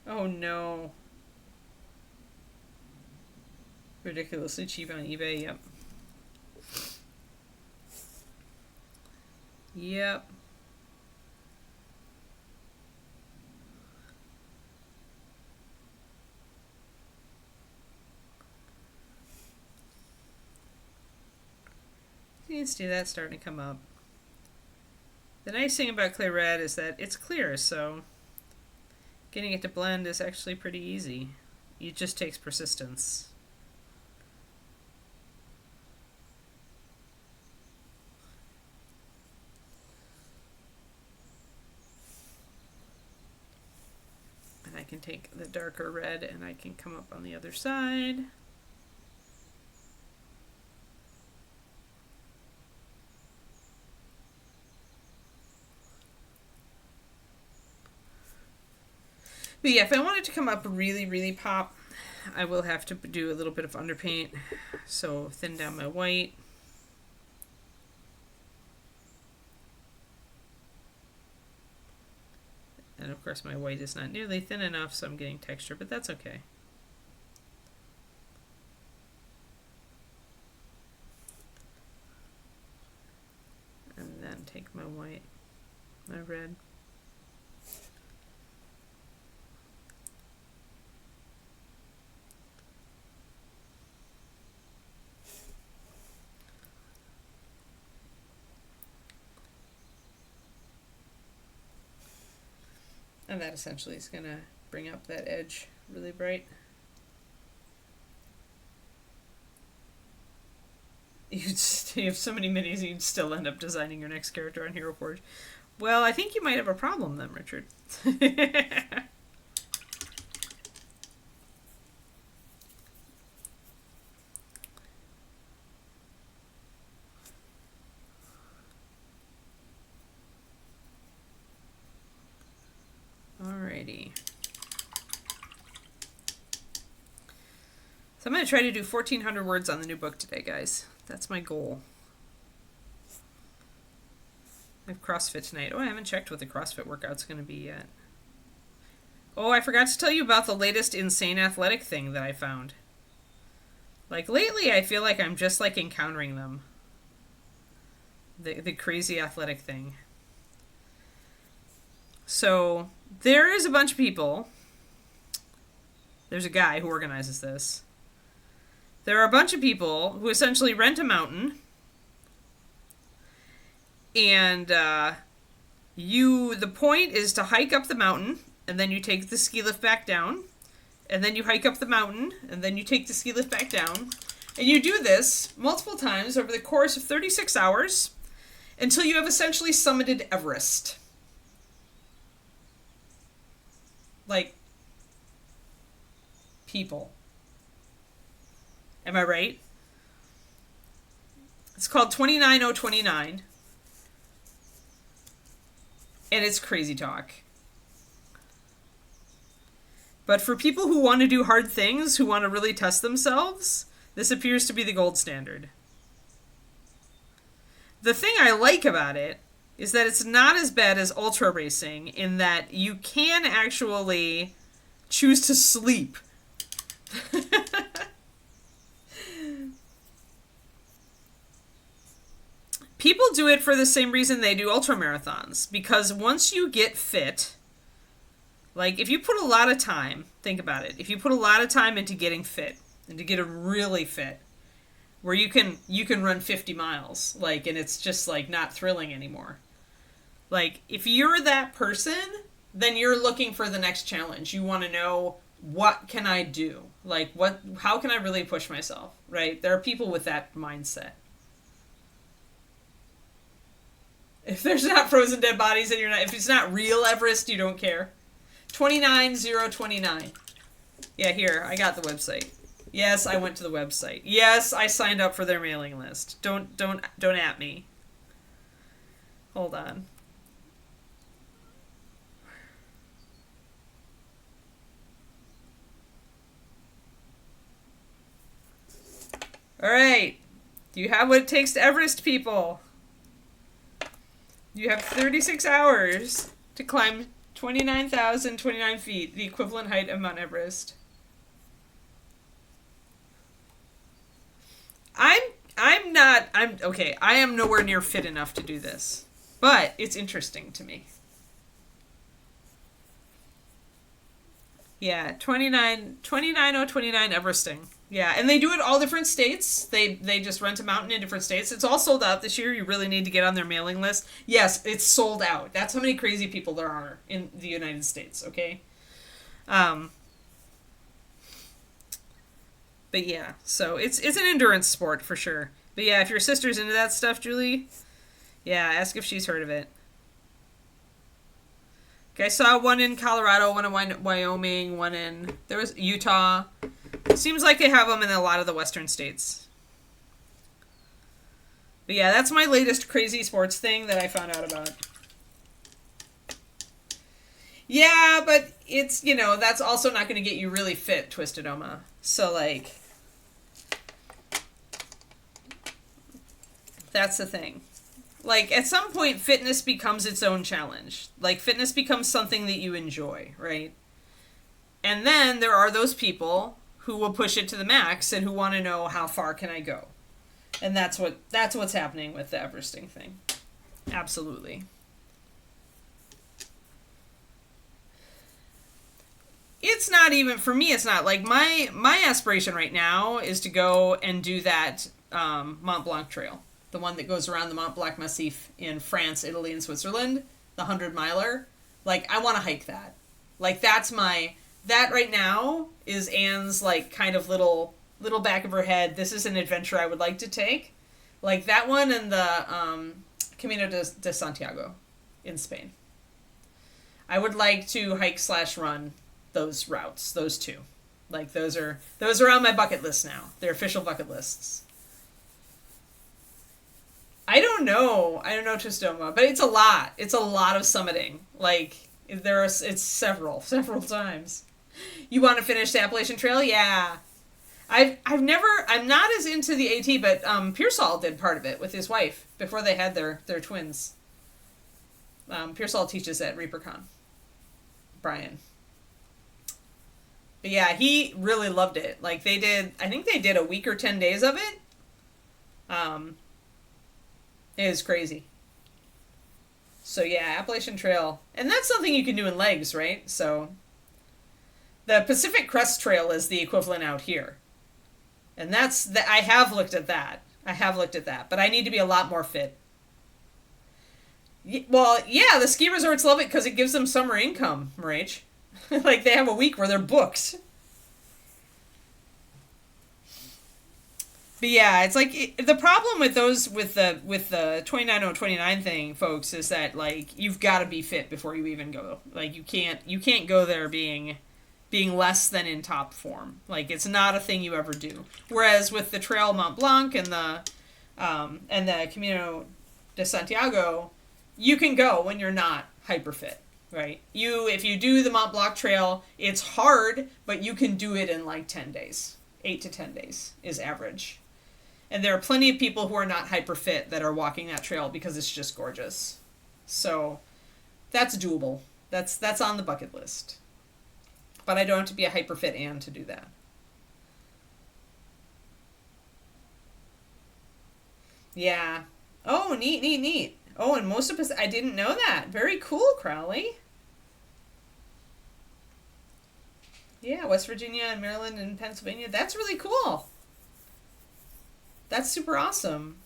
Oh no. Ridiculously cheap on eBay, yep. Yep. You can see that starting to come up. The nice thing about clear red is that it's clear, so getting it to blend is actually pretty easy. It just takes persistence. And I can take the darker red and I can come up on the other side. But yeah, if I want it to come up really, really pop, I will have to do a little bit of underpaint. So thin down my white. And of course my white is not nearly thin enough, so I'm getting texture, but that's okay. And then take my white, my red. And that essentially is going to bring up that edge really bright. You have so many minis, you'd still end up designing your next character on Hero Forge. Well, I think you might have a problem then, Richard. Alrighty. So I'm going to try to do 1,400 words on the new book today, guys. That's my goal. I have CrossFit tonight. Oh, I haven't checked what the CrossFit workout's going to be yet. Oh, I forgot to tell you about the latest insane athletic thing that I found. Like, lately I feel like I'm just, like, encountering them. The crazy athletic thing. So, there is a bunch of people. There's a guy who organizes this. There are a bunch of people who essentially rent a mountain. And the point is to hike up the mountain, and then you take the ski lift back down. And then you hike up the mountain, and then you take the ski lift back down. And you do this multiple times over the course of 36 hours until you have essentially summited Everest. Like, people. Am I right? It's called 29029. And it's crazy talk. But for people who want to do hard things, who want to really test themselves, this appears to be the gold standard. The thing I like about it is that it's not as bad as ultra racing in that you can actually choose to sleep. People do it for the same reason they do ultra marathons, because once you get fit, like if you put a lot of time, think about it, if you put a lot of time into getting fit, and to get really fit, where you can run 50 miles, like, and it's just like not thrilling anymore. Like, if you're that person, then you're looking for the next challenge. You want to know, what can I do? Like, how can I really push myself, right? There are people with that mindset. If there's not frozen dead bodies and if it's not real Everest, you don't care. 29029. Yeah, here, I got the website. Yes, I went to the website. Yes, I signed up for their mailing list. Don't at me. Hold on. All right. Do you have what it takes to Everest, people? You have 36 hours to climb 29,029 feet, the equivalent height of Mount Everest. I am nowhere near fit enough to do this. But it's interesting to me. Yeah, 29029 Everesting. Yeah, and they do it all different states. They just rent a mountain in different states. It's all sold out this year. You really need to get on their mailing list. Yes, it's sold out. That's how many crazy people there are in the United States, okay? But yeah, so it's an endurance sport for sure. But yeah, if your sister's into that stuff, Julie, yeah, ask if she's heard of it. Okay, I saw one in Colorado, one in Wyoming, there was Utah. Seems like they have them in a lot of the western states. But yeah, that's my latest crazy sports thing that I found out about. Yeah, but it's, that's also not going to get you really fit, Twisted Oma. So, like, that's the thing. Like, at some point, fitness becomes its own challenge. Like, fitness becomes something that you enjoy, right? And then there are those people who will push it to the max and who want to know how far can I go. And that's what's happening with the Everesting thing. Absolutely. It's not even, for me, it's not. Like, my aspiration right now is to go and do that Mont Blanc trail. The one that goes around the Mont Blanc Massif in France, Italy, and Switzerland. The 100-miler. Like, I want to hike that. Like, that right now is Anne's, like, kind of little back of her head. This is an adventure I would like to take. Like, that one and the Camino de Santiago in Spain. I would like to hike/run those routes, those two. Like, those are on my bucket list now. They're official bucket lists. I don't know, Tristoma, but it's a lot. It's a lot of summiting. Like, it's several times. You want to finish the Appalachian Trail? Yeah. I'm not as into the AT, but Pearsall did part of it with his wife before they had their twins. Pearsall teaches at ReaperCon. Brian. But yeah, he really loved it. Like, I think they did a week or 10 days of it. It was crazy. So yeah, Appalachian Trail. And that's something you can do in legs, right? So the Pacific Crest Trail is the equivalent out here. And I have looked at that. But I need to be a lot more fit. Well, yeah, the ski resorts love it because it gives them summer income, Rach. Like, they have a week where they're booked. But yeah, it's like the problem with those with the 29029 thing, folks, is that, like, you've got to be fit before you even go. Like, you can't go there being less than in top form. Like, it's not a thing you ever do. Whereas with the Trail Mont Blanc and the Camino de Santiago, you can go when you're not hyper fit, right? If you do the Mont Blanc Trail, it's hard, but you can do it in like 10 days. 8 to 10 days is average. And there are plenty of people who are not hyper fit that are walking that trail because it's just gorgeous. So that's doable. That's on the bucket list. But I don't have to be a hyper fit Anne to do that. Yeah. Oh, neat. Oh, and most of us, I didn't know that. Very cool, Crowley. Yeah, West Virginia and Maryland and Pennsylvania. That's really cool. That's super awesome.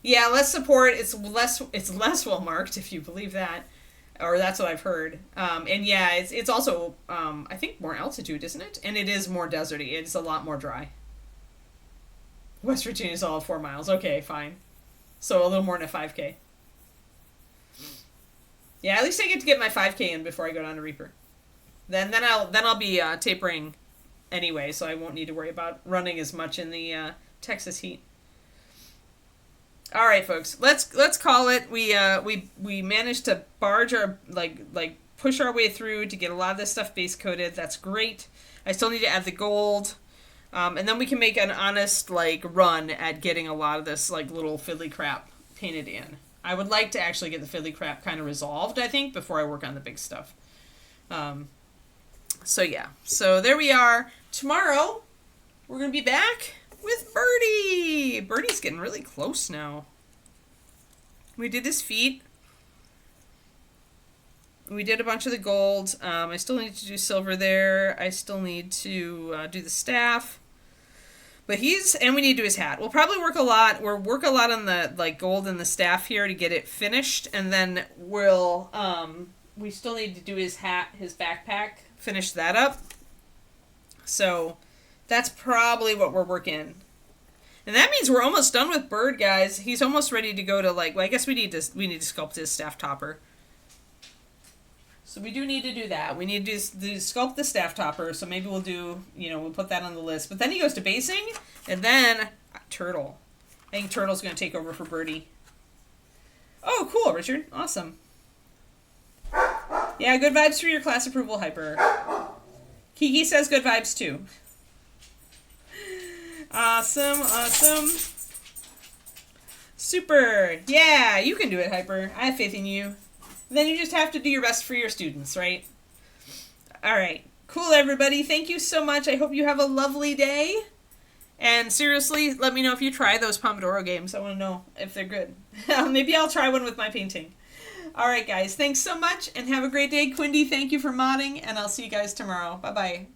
Yeah, less support. It's less well marked, if you believe that, or that's what I've heard. And yeah, it's also I think more altitude, isn't it? And it is more deserty. It's a lot more dry. West Virginia's all 4 miles. Okay, fine. So a little more than a 5K. Yeah, at least I get to get my 5K in before I go down to Reaper. Then I'll be tapering anyway, so I won't need to worry about running as much in the Texas heat. All right, folks, let's call it. We managed to barge our push our way through to get a lot of this stuff base coated. That's great. I still need to add the gold, and then we can make an honest run at getting a lot of this little fiddly crap painted in. I would like to actually get the fiddly crap kind of resolved, I think, before I work on the big stuff. So yeah, so there we are. Tomorrow, we're going to be back with Birdie. Birdie's getting really close now. We did his feet. We did a bunch of the gold. I still need to do silver there. I still need to do the staff. But and we need to do his hat. We'll probably work a lot. We'll work a lot on the gold and the staff here to get it finished, and then we still need to do his hat, his backpack, finish that up. So that's probably what we're working. And that means we're almost done with Bird, guys. He's almost ready to go to I guess we need to sculpt his staff topper. So we do need to do that. We need to sculpt the staff topper. So maybe we'll do, we'll put that on the list. But then he goes to basing, and then turtle. I think Turtle's going to take over for Birdie. Oh, cool, Richard. Awesome. Yeah, good vibes for your class approval, Hyper. Kiki says good vibes, too. Awesome, awesome. Super. Yeah, you can do it, Hyper. I have faith in you. Then you just have to do your best for your students, right? All right. Cool, everybody. Thank you so much. I hope you have a lovely day. And seriously, let me know if you try those Pomodoro games. I want to know if they're good. Maybe I'll try one with my painting. All right, guys. Thanks so much, and have a great day. Quindy, thank you for modding, and I'll see you guys tomorrow. Bye-bye.